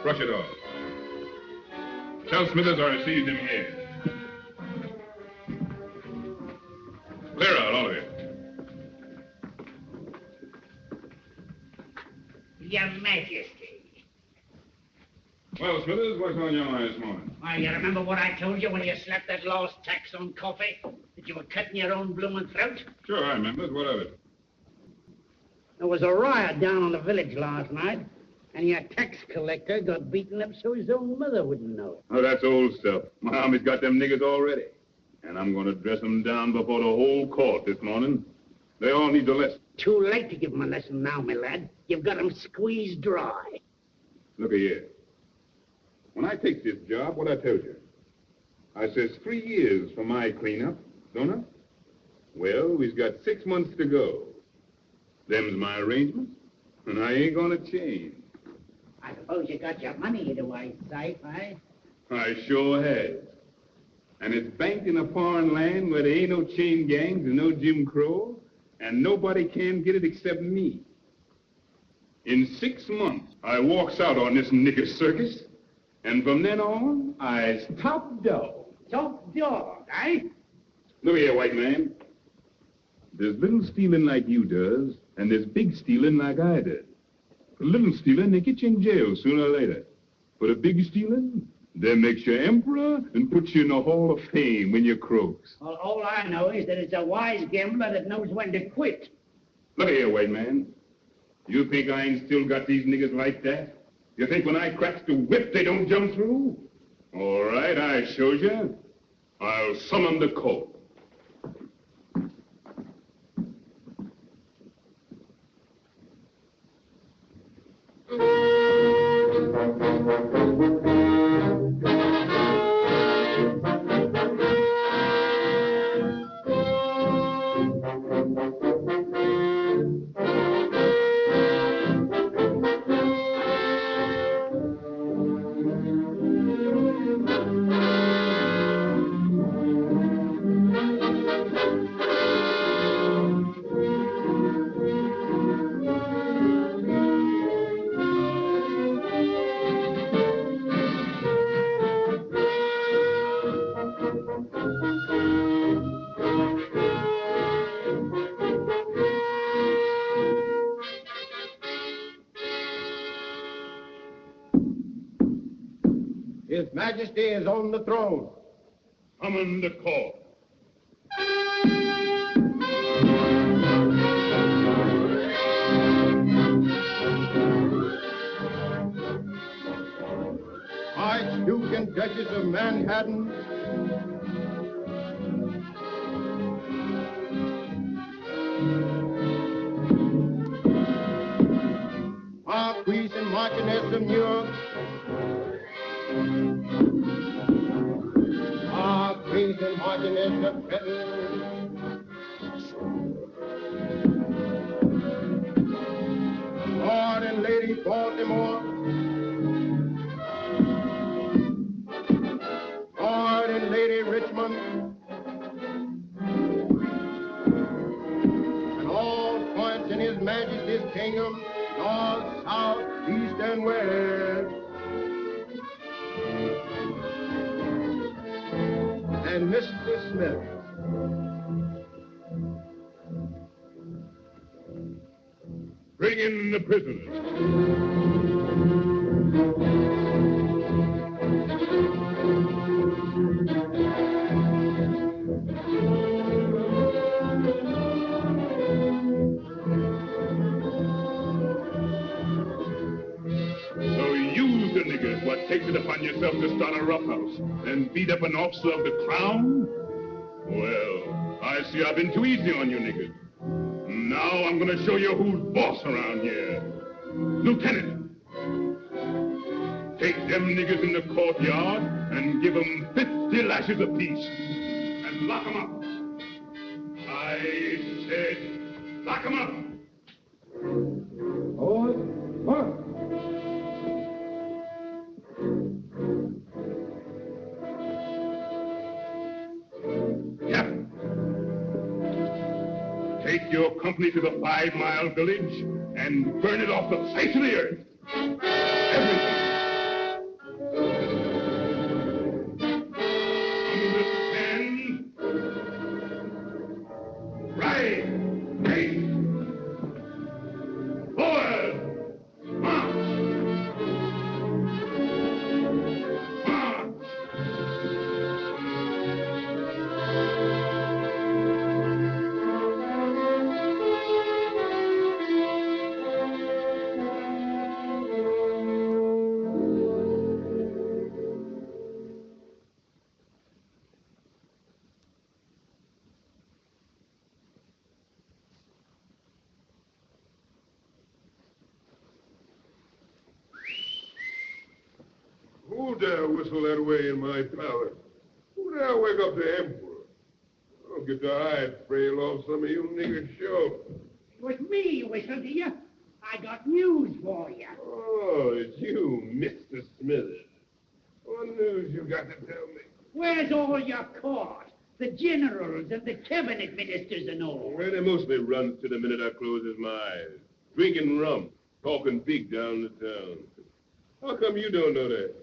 [SPEAKER 4] Brush it off. Tell Smithers I seized him here. Clear out, all of you.
[SPEAKER 11] Your Majesty.
[SPEAKER 4] Well, Smithers, what's on your mind this morning?
[SPEAKER 11] Why, you remember what I told you when you slapped that lost tax on coffee? That you were cutting your own bloomin' throat?
[SPEAKER 4] Sure, I remember. What of it?
[SPEAKER 11] There was a riot down on the village last night, and your tax collector got beaten up so his own mother wouldn't know it.
[SPEAKER 4] Oh, that's old stuff. My army's got them niggers already. And I'm going to dress them down before the whole court this morning. They all need a lesson.
[SPEAKER 11] Too late to give them a lesson now, my lad. You've got them squeezed dry.
[SPEAKER 4] Look here. When I take this job, what I tell you? I says 3 years for my cleanup, don't I? Well, we've got 6 months to go. Them's my arrangements, and I ain't going to change.
[SPEAKER 11] I suppose you got your money in a way safe, eh?
[SPEAKER 4] I sure has. And it's banked in a foreign land where there ain't no chain gangs and no Jim Crow, and nobody can get it except me. In 6 months, I walks out on this nigger circus, and from then on, I's top dog.
[SPEAKER 11] Top dog, eh?
[SPEAKER 4] Look here, white man. There's little stealing like you does, and there's big stealing like I did. For little stealing, they get you in jail sooner or later. For the big stealing, they makes you emperor and puts you in the Hall of Fame when you croaks.
[SPEAKER 11] Well, all I know is that it's a wise gambler that knows when to quit.
[SPEAKER 4] Look here, white man. You think I ain't still got these niggas like that? You think when I cracks the whip, they don't jump through? All right, I shows you. I'll summon the court.
[SPEAKER 5] His Majesty is on the throne.
[SPEAKER 4] Summon the court.
[SPEAKER 5] Archduke and Duchess of Manhattan, Marquis and Marchioness of New York, Marquis and Marchioness of Britain, Lord and Lady Baltimore, Lord and Lady Richmond, and all points in His Majesty's kingdom, north, south, east, and west. And Mr. Smith,
[SPEAKER 4] in the prisoners. What takes it upon yourself to start a roughhouse and beat up an officer of the crown? Well, I see I've been too easy on you niggas. Now I'm gonna show you who's boss around here. Lieutenant, take them niggas in the courtyard and give them 50 lashes apiece and lock them up. I said, lock them up.
[SPEAKER 5] What?
[SPEAKER 4] Take your company to the 5-mile village and burn it off the face of the earth. Everything. Understand? Right. Right. Forward. March. March.
[SPEAKER 12] Who dare whistle that way in my palace? Who dare wake up the emperor? I'll get the hide frail off some of you niggas sure.
[SPEAKER 11] It was me you whistled, dear. I got news for you.
[SPEAKER 12] Oh, it's you, Mr. Smithers. What news you got to tell me?
[SPEAKER 11] Where's all your court? The generals and the cabinet ministers and all.
[SPEAKER 12] Well, they mostly runs to the minute I closes my eyes. Drinking rum, talking big down the town. How come you don't know that?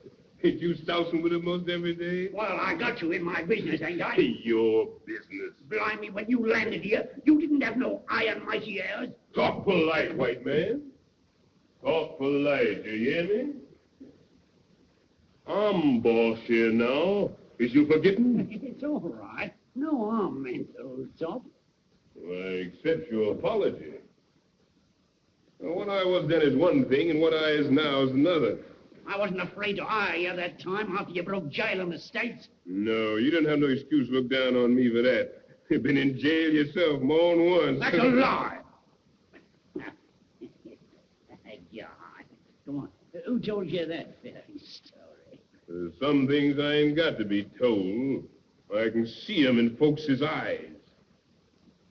[SPEAKER 12] Ain't you sousing with it most every day?
[SPEAKER 11] Well, I got you in my business, ain't I?
[SPEAKER 12] Your business.
[SPEAKER 11] Blimey, when you landed here, you didn't have no eye on my ears.
[SPEAKER 12] Talk polite, white man. Talk polite, you hear me? I'm boss here now. Is you forgetting?
[SPEAKER 11] It's all right. No harm meant, old top.
[SPEAKER 12] Well, I accept your apology. Well, what I was then is one thing, and what I is now is another.
[SPEAKER 11] I wasn't afraid to eye you that time after you broke jail in the States.
[SPEAKER 12] No, you didn't have no excuse to look down on me for that. You've been in jail yourself more than once.
[SPEAKER 11] That's a lie. God. Come on. Who told you that fairy story?
[SPEAKER 12] There's some things I ain't got to be told. I can see 'em in folks' eyes.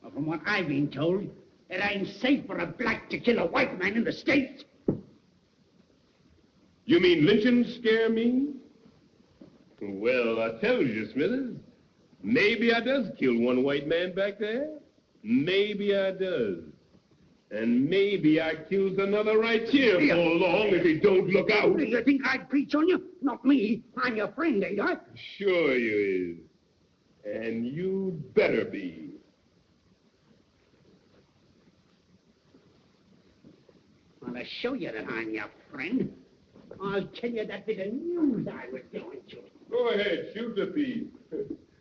[SPEAKER 11] Well, from what I've been told, it ain't safe for a black to kill a white man in the States.
[SPEAKER 12] You mean lynching scare me? Well, I tell you, Smithers, maybe I does kill one white man back there. Maybe I does. And maybe I kills another right here before long if he don't look out.
[SPEAKER 11] You think I'd preach on you? Not me. I'm your friend, ain't I?
[SPEAKER 12] Sure you is. And you better be.
[SPEAKER 11] Well, to show you that I'm your friend, I'll tell you that bit of news I was going to.
[SPEAKER 12] Go ahead, shoot the thief.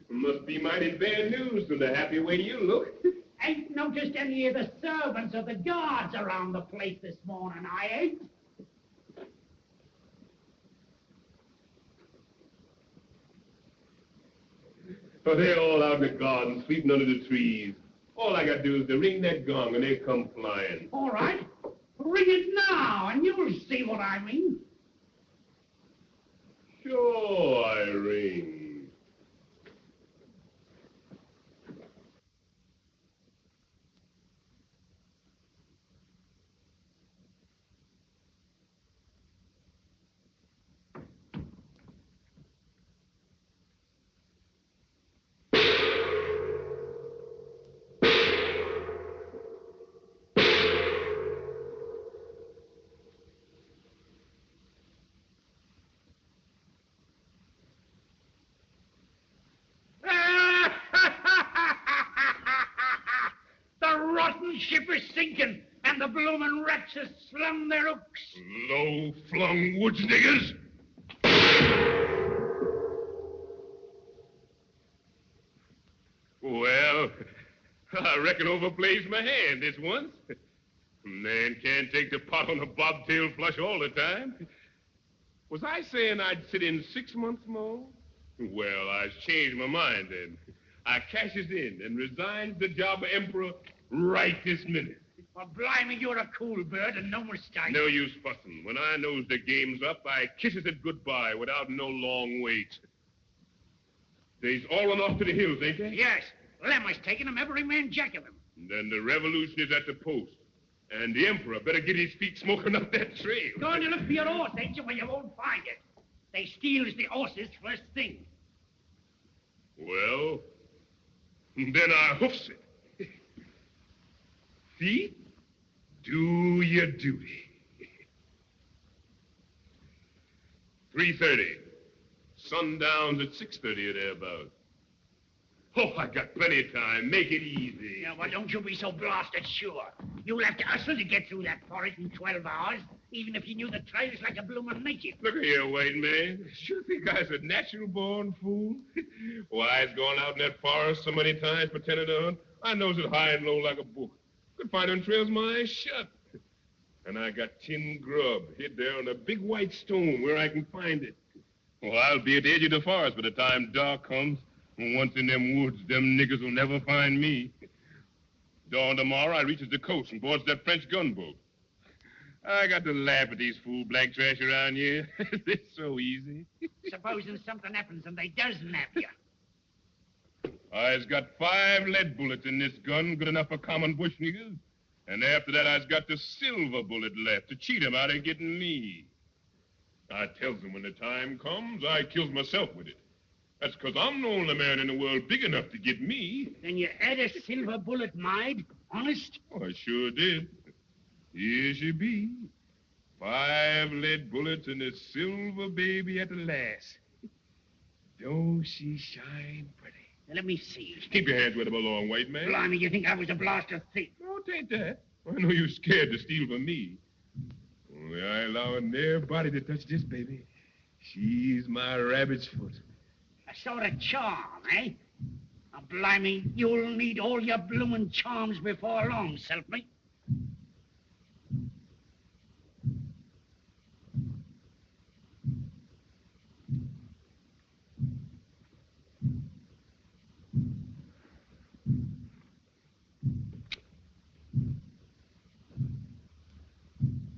[SPEAKER 12] Must be mighty bad news from the happy way you look.
[SPEAKER 11] Ain't noticed any of the servants or the guards around the place this morning, I ain't.
[SPEAKER 12] Oh, they're all out in the garden, sleeping under the trees. All I got to do is to ring that gong and they come flying.
[SPEAKER 11] All right. Ring it now, and you'll see what I mean.
[SPEAKER 12] Sure, I ring.
[SPEAKER 11] The rotten ship is sinking, and the bloomin' rats have slung their hooks.
[SPEAKER 12] Low-flung woods niggers. Well, I reckon overplays my hand this once. Man can't take the pot on a bobtail flush all the time. Was I saying I'd sit in 6 months more? Well, I changed my mind then. I cashes in and resigns the job of emperor right this minute.
[SPEAKER 11] Well, blimey, you're a cool bird and no mistake.
[SPEAKER 12] No use fussing. When I knows the game's up, I kisses it goodbye without no long wait. They's all run off to the hills, ain't they?
[SPEAKER 11] Yes. Lemmer's taking them, every man jack of them.
[SPEAKER 12] And then the revolution is at the post. And the emperor better get his feet smoking up that trail.
[SPEAKER 11] Going to look for your horse, ain't you? Well, you won't find it. They steals the horses first thing.
[SPEAKER 12] Well, then I hoofs it. Feet, do your duty. 3:30. Sundown's at 6:30 or thereabouts. Oh, I got plenty of time. Make it easy.
[SPEAKER 11] Yeah, well, don't you be so blasted sure. You'll have to hustle to get through that forest in 12 hours, even if you knew the trails like a bloomin' native.
[SPEAKER 12] Look here, white man. Sure think I's a natural-born fool? Why, I's gone out in that forest so many times pretending to hunt. I knows it high and low like a book. Could find them trails my eyes shut. And I got tin grub hid there on a big white stone where I can find it. Well, I'll be at the edge of the forest by the time dark comes. And once in them woods, them niggers will never find me. Dawn tomorrow, I reaches the coast and boards that French gunboat. I got to laugh at these fool black trash around here. It's so easy.
[SPEAKER 11] Supposing something happens and they does nab you.
[SPEAKER 12] I's got 5 lead bullets in this gun, good enough for common bush niggers. And after that, I's got the silver bullet left to cheat 'em out of getting me. I tells 'em when the time comes, I kills myself with it. That's 'cause I'm the only man in the world big enough to get me.
[SPEAKER 11] Then you had a silver bullet made? Honest?
[SPEAKER 12] Oh, I sure did. Here she be. 5 lead bullets and a silver baby at the last. Don't she shine pretty?
[SPEAKER 11] Now, let me see.
[SPEAKER 12] Keep your hands with him along, white man.
[SPEAKER 11] Blimey, you think I was a blaster thief?
[SPEAKER 12] No, it ain't that. I know you're scared to steal from me. Only I allowing nobody to touch this baby. She's my rabbit's foot.
[SPEAKER 11] A sort of charm, eh? Now, blimey, you'll need all your bloomin' charms before long, Selfie.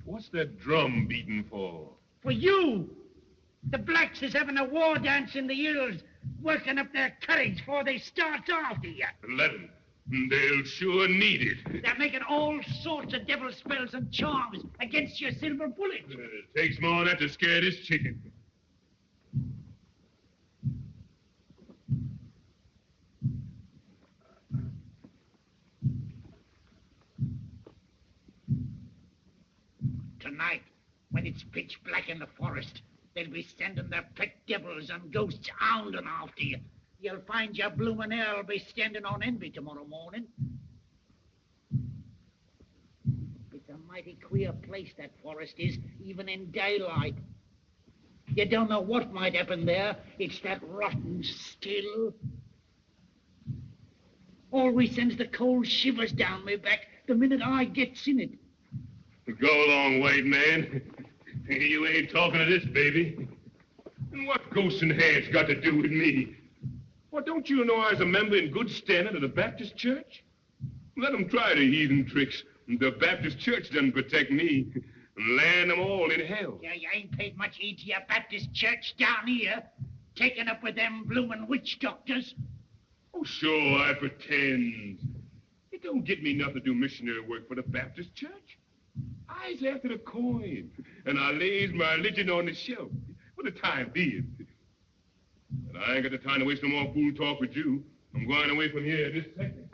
[SPEAKER 12] What's that drum beating for?
[SPEAKER 11] For you! The blacks is having a war dance in the hills, working up their courage before they start after you.
[SPEAKER 12] Let 'em. They'll sure need it.
[SPEAKER 11] They're making all sorts of devil spells and charms against your silver bullet.
[SPEAKER 12] It takes more than that to scare this chicken.
[SPEAKER 11] Tonight, when it's pitch black in the forest, they'll be sending their pet devils and ghosts hounding after you. You'll find your bloomin' hell be standing on envy tomorrow morning. It's a mighty queer place, that forest is, even in daylight. You don't know what might happen there. It's that rotten still. Always sends the cold shivers down my back the minute I gets in it.
[SPEAKER 12] Go along, white man. You ain't talking to this baby. And what ghosts and hands got to do with me? Well, don't you know I was a member in good standing of the Baptist church? Let them try the heathen tricks. The Baptist church doesn't protect me. And land them all in hell.
[SPEAKER 11] Yeah, you ain't paid much heed to your Baptist church down here, taking up with them bloomin' witch doctors.
[SPEAKER 12] Oh, sure, I pretend. It don't get me nothing to do missionary work for the Baptist church. I's after the coin, and I lays my religion on the shelf for the time being. But I ain't got the time to waste no more fool talk with you. I'm going away from here this second.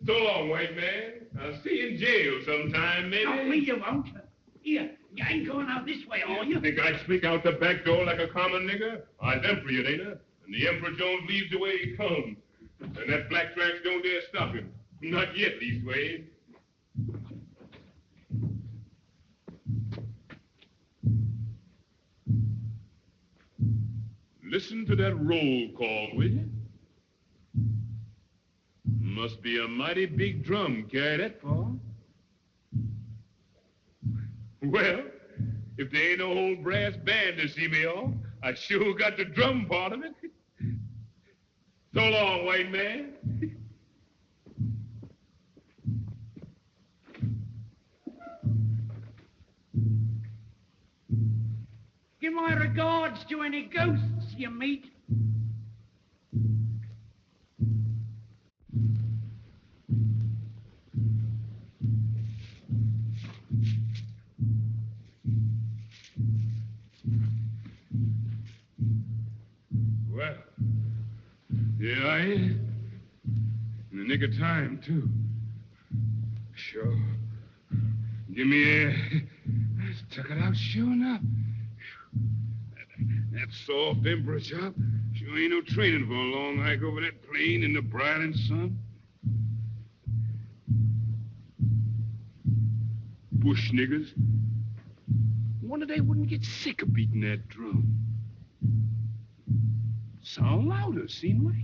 [SPEAKER 12] So long, white man. I'll see you in jail sometime, maybe.
[SPEAKER 11] No, you won't. Here, you ain't going out this way, are you?
[SPEAKER 12] Think I'd sneak out the back door like a common nigger? I's emperor, you ain't I? And the Emperor Jones leaves the way he comes. And that black trash don't dare stop him. Not yet, leastways. Listen to that roll call, will you? Must be a mighty big drum carry that far. Well, if there ain't no whole brass band to see me off, I sure got the drum part of it. So long, white man.
[SPEAKER 11] Give my regards to any ghosts you meet.
[SPEAKER 12] Well, here I am. In the nick of time, too. Sure. Give me air. I stuck it out sure enough. That soft emperor chop sure ain't no training for a long hike over that plain in the brilliant sun. Bush niggers. Wonder they wouldn't get sick of beating that drum. Sound louder, seem like.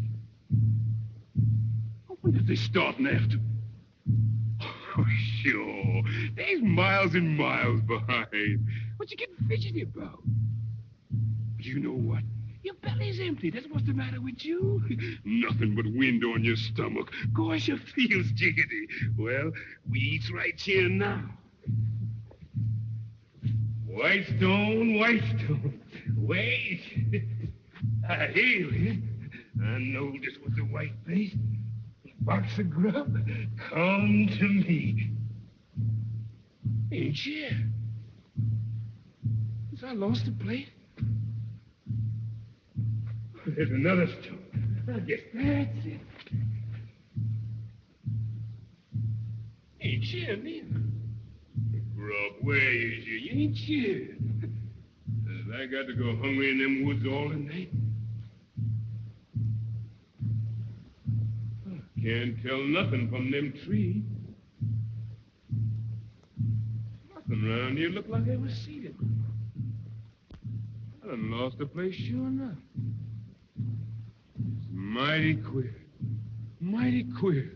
[SPEAKER 12] I wonder if they're starting after. Oh, sure. There's miles and miles behind. What you getting fidgety about? You know what? Your belly's empty. That's what's the matter with you. Nothing but wind on your stomach. Course your feels jiggity. Well, we eats right here now. White stone, white stone. Wait. I hear you. I know this was the white face. Box of grub. Come to me. Ain't you? Since I lost the plate. There's another stone. I guess that's it. Ain't you, neither. Grub, where is you? You ain't you. I got to go hungry in them woods all the night. Can't tell nothing from them trees. Nothing around here look like I was seated. I done lost the place sure enough. It's mighty queer. Mighty queer.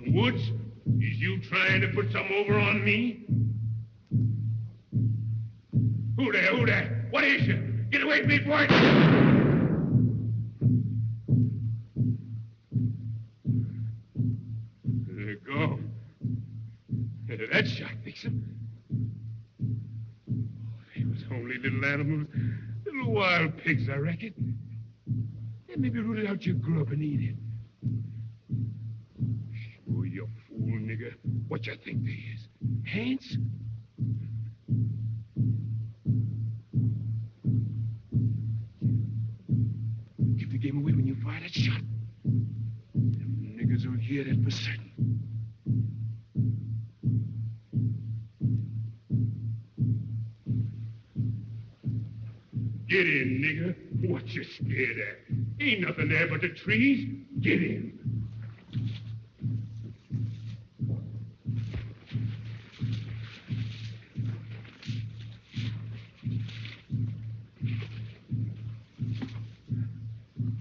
[SPEAKER 12] Woods, is you trying to put something over on me? Who there? Who there? What is you? Get away from me, boy! They're gone. That shot fixed them. They was only little animals, little wild pigs, I reckon. They maybe rooted out your grub and eat it. Sure, you fool, nigger. What you think they is? Ants? Give the game away when you fire that shot. Them niggers will hear that for certain. Get in, nigger. What you scared at? Ain't nothing there but the trees. Get in.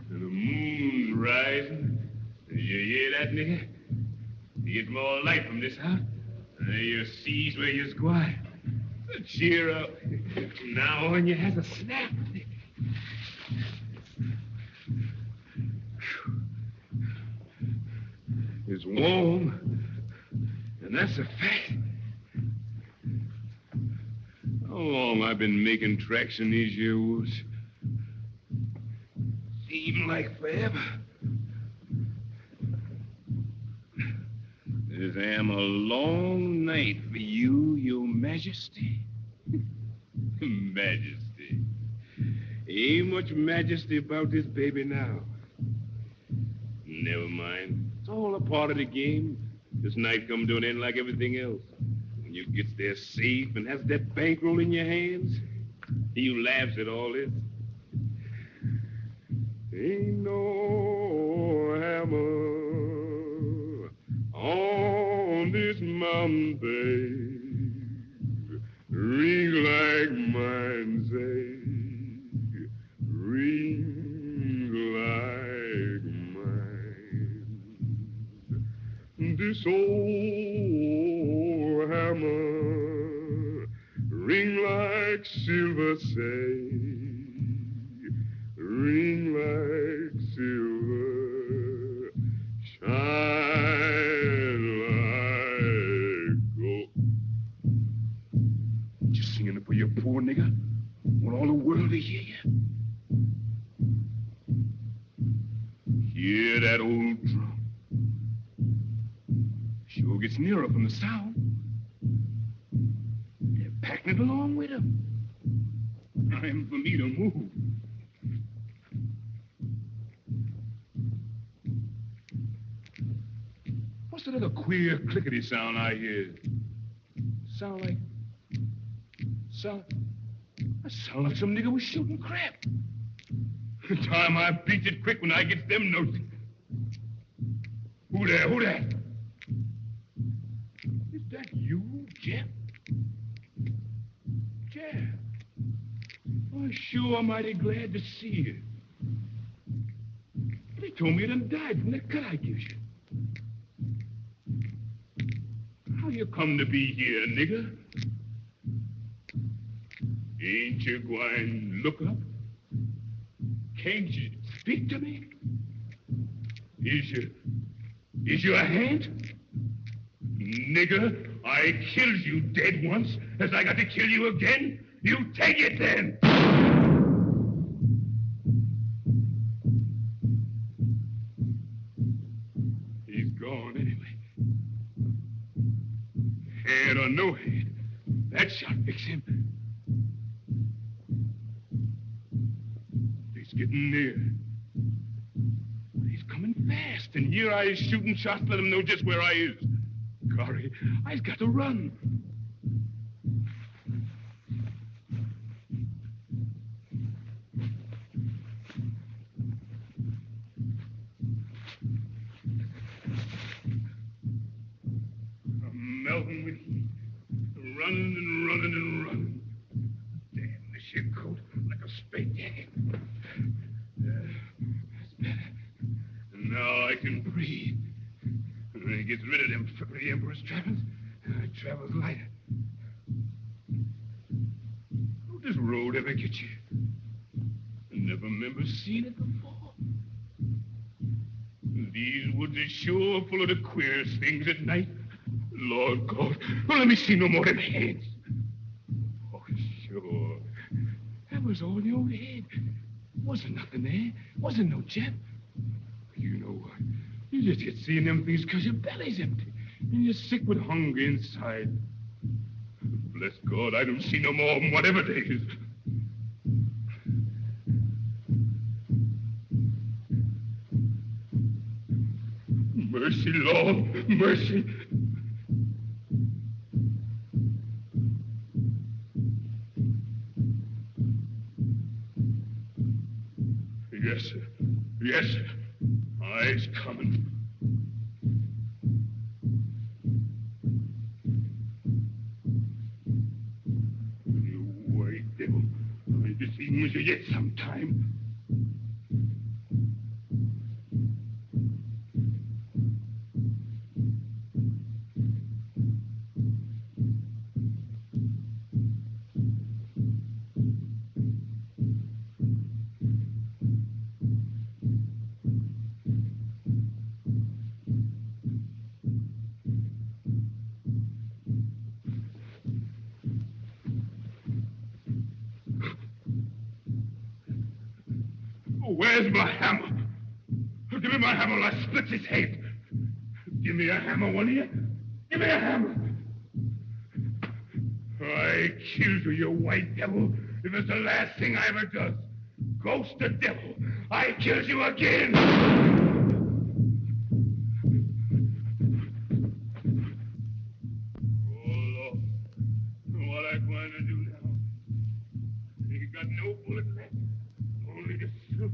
[SPEAKER 12] The moon's rising. You hear that, nigger? You get more light from this house. You sees where you're going. Cheer up. Now on you has a snap. It's warm, and that's a fact. How long I've been making tracks in these here woods? Seemed like forever. This am a long night for you, your majesty. Majesty. Ain't much majesty about this baby now. Never mind. It's all a part of the game. This night come to an end like everything else. When you gets there safe and has that bankroll in your hands, you laughs at all this. Ain't no hammer on this mountain, babe, ring like mine, say, ring like mine. This old hammer ring like silver, say, ring like silver, shine like gold.
[SPEAKER 4] You singing it for your poor nigger? Want all the world to hear you? Hear that old drum? Sure gets nearer from the sound. They're packing it along with them. Time for me to move. What's that other queer clickety sound I hear? That sound like some nigga was shooting crap. Time I beat it quick when I get them notes. Who there? Is that you, Jeff? Jeff? Oh, sure, I'm mighty glad to see you. They told me you done died from that cut I gave you. How you come to be here, nigga? Ain't you going to look up? Can't you speak to me? Is you a hand? Nigga, I killed you dead once. Has I got to kill you again? You take it then! He's gone anyway. Head or no head, that shot fix him. He's getting near. He's coming fast, and here I is shooting shots, let him know just where I is. Corey, I's got to run. I'm melting with heat. Running and running and running. Damn, the ship coat like a straight jacket. That's better. And now I can breathe. And when he gets rid of them frippery Emperor's trappings, I travels lighter. How'd this road ever get you? I never remember seeing it before. These woods are sure full of the queerest things at night. Lord God, don't let me see no more of them heads. Oh, sure. That was all in your old head. Wasn't nothing there. Wasn't no Jeff. You know what? You just get seeing them things because your belly's empty. And you're sick with hunger inside. Bless God, I don't see no more of them, whatever it is. Mercy, Lord, mercy. Yes, sir. Yes, sir. I's coming. You white devil. I'll deceive you yet sometime. Where's my hammer? Give me my hammer or I split his head. Give me a hammer, one of you. Give me a hammer. I killed you, you white devil. It was the last thing I ever does. Ghost the devil. I killed you again. Oh, Lord. What I going to do now? Ain't got no bullet left. Only the soul.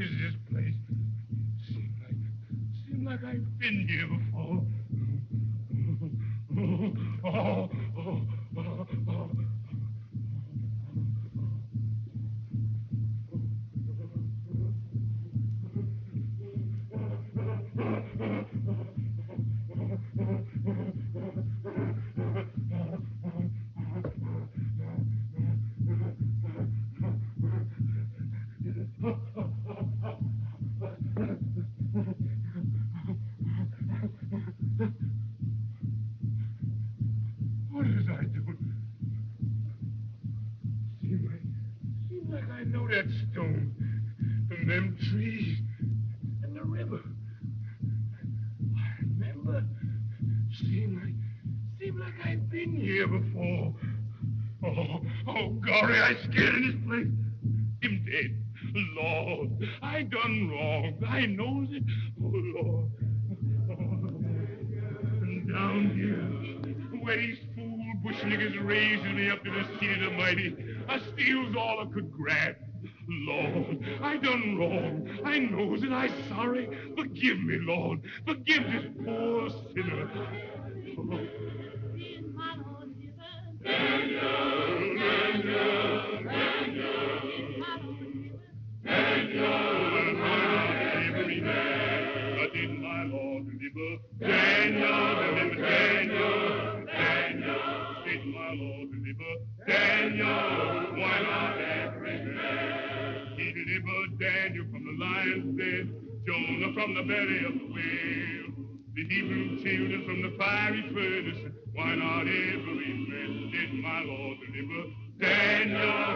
[SPEAKER 4] is this place? Seems like I've been here before. What is I doing? Seems like I know that stone, and them trees, and the river. I remember. Seems like I've been here before. Oh, golly, I scared in this place. Him dead. Lord, I done wrong. I knows it. Oh, Lord. And down here, where these fool bush niggas raises me up to the seat of the mighty, I steals all I could grab. Lord, I done wrong. I knows it. I sorry. Forgive me, Lord. Forgive this poor sinner. Daniel from the lion's den, Jonah from the belly of the whale, the Hebrew children from the fiery furnace. Why not every man did my Lord deliver? Daniel,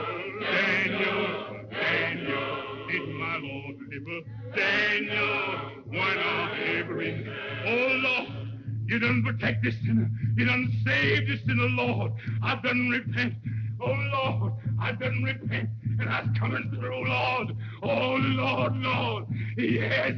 [SPEAKER 4] did my Lord deliver? Daniel, why not every man? Oh, Lord, you done protect this sinner. You done save this sinner, Lord. I've done repent. Oh, Lord, I've done repent. And I'm coming through, Lord. Oh, Lord. Yes.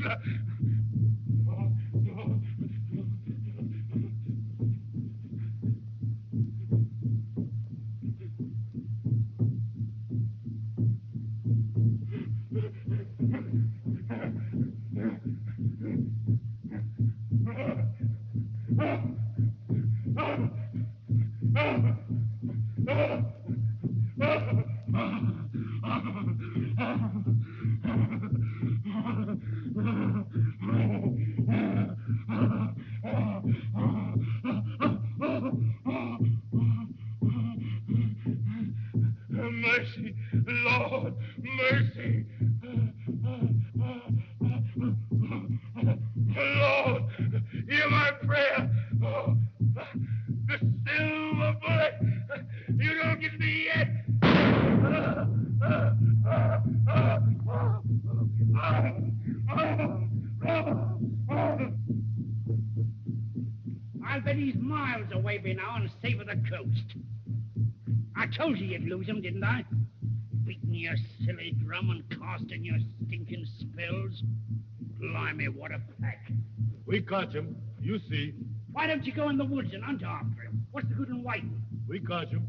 [SPEAKER 4] Mercy, Lord, mercy. Lord, hear my prayer. Oh, the silver bullet. You don't get me yet.
[SPEAKER 11] I'll bet he's miles away by now and safe of the coast. I told you you'd lose him, didn't I? Beating your silly drum and casting your stinking spells. Blimey, what a pack.
[SPEAKER 13] We caught him. You see.
[SPEAKER 11] Why don't you go in the woods and hunt after him? What's the good in waiting?
[SPEAKER 13] We caught him.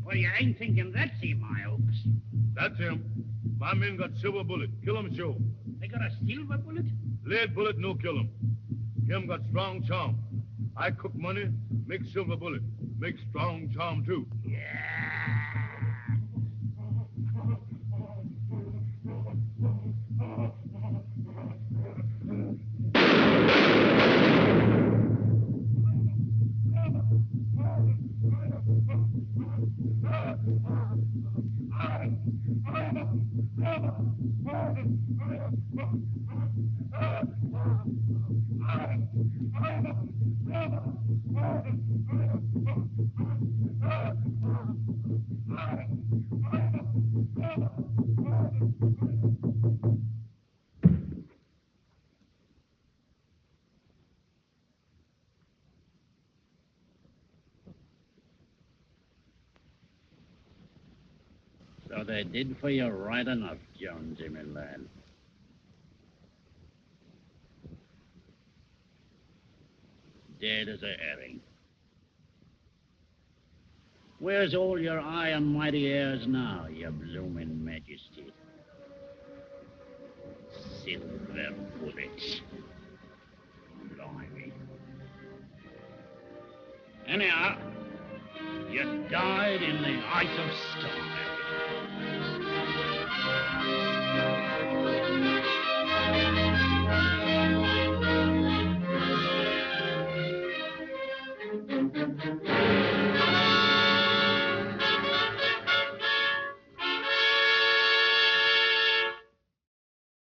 [SPEAKER 11] Well, you ain't thinking that's him, I hopes.
[SPEAKER 13] That's him. My men got silver bullet. Kill him, show.
[SPEAKER 11] They got a silver bullet?
[SPEAKER 13] Lead bullet, no kill him. Him got strong charm. I cook money, make silver bullet. Make strong charm, too.
[SPEAKER 11] So they did for you right enough, Jonesy, my lad. Dead as a herring. Where's all your high and mighty airs now, your bloomin' majesty? Silver bullets. Blimey. Anyhow, you died in the height of style.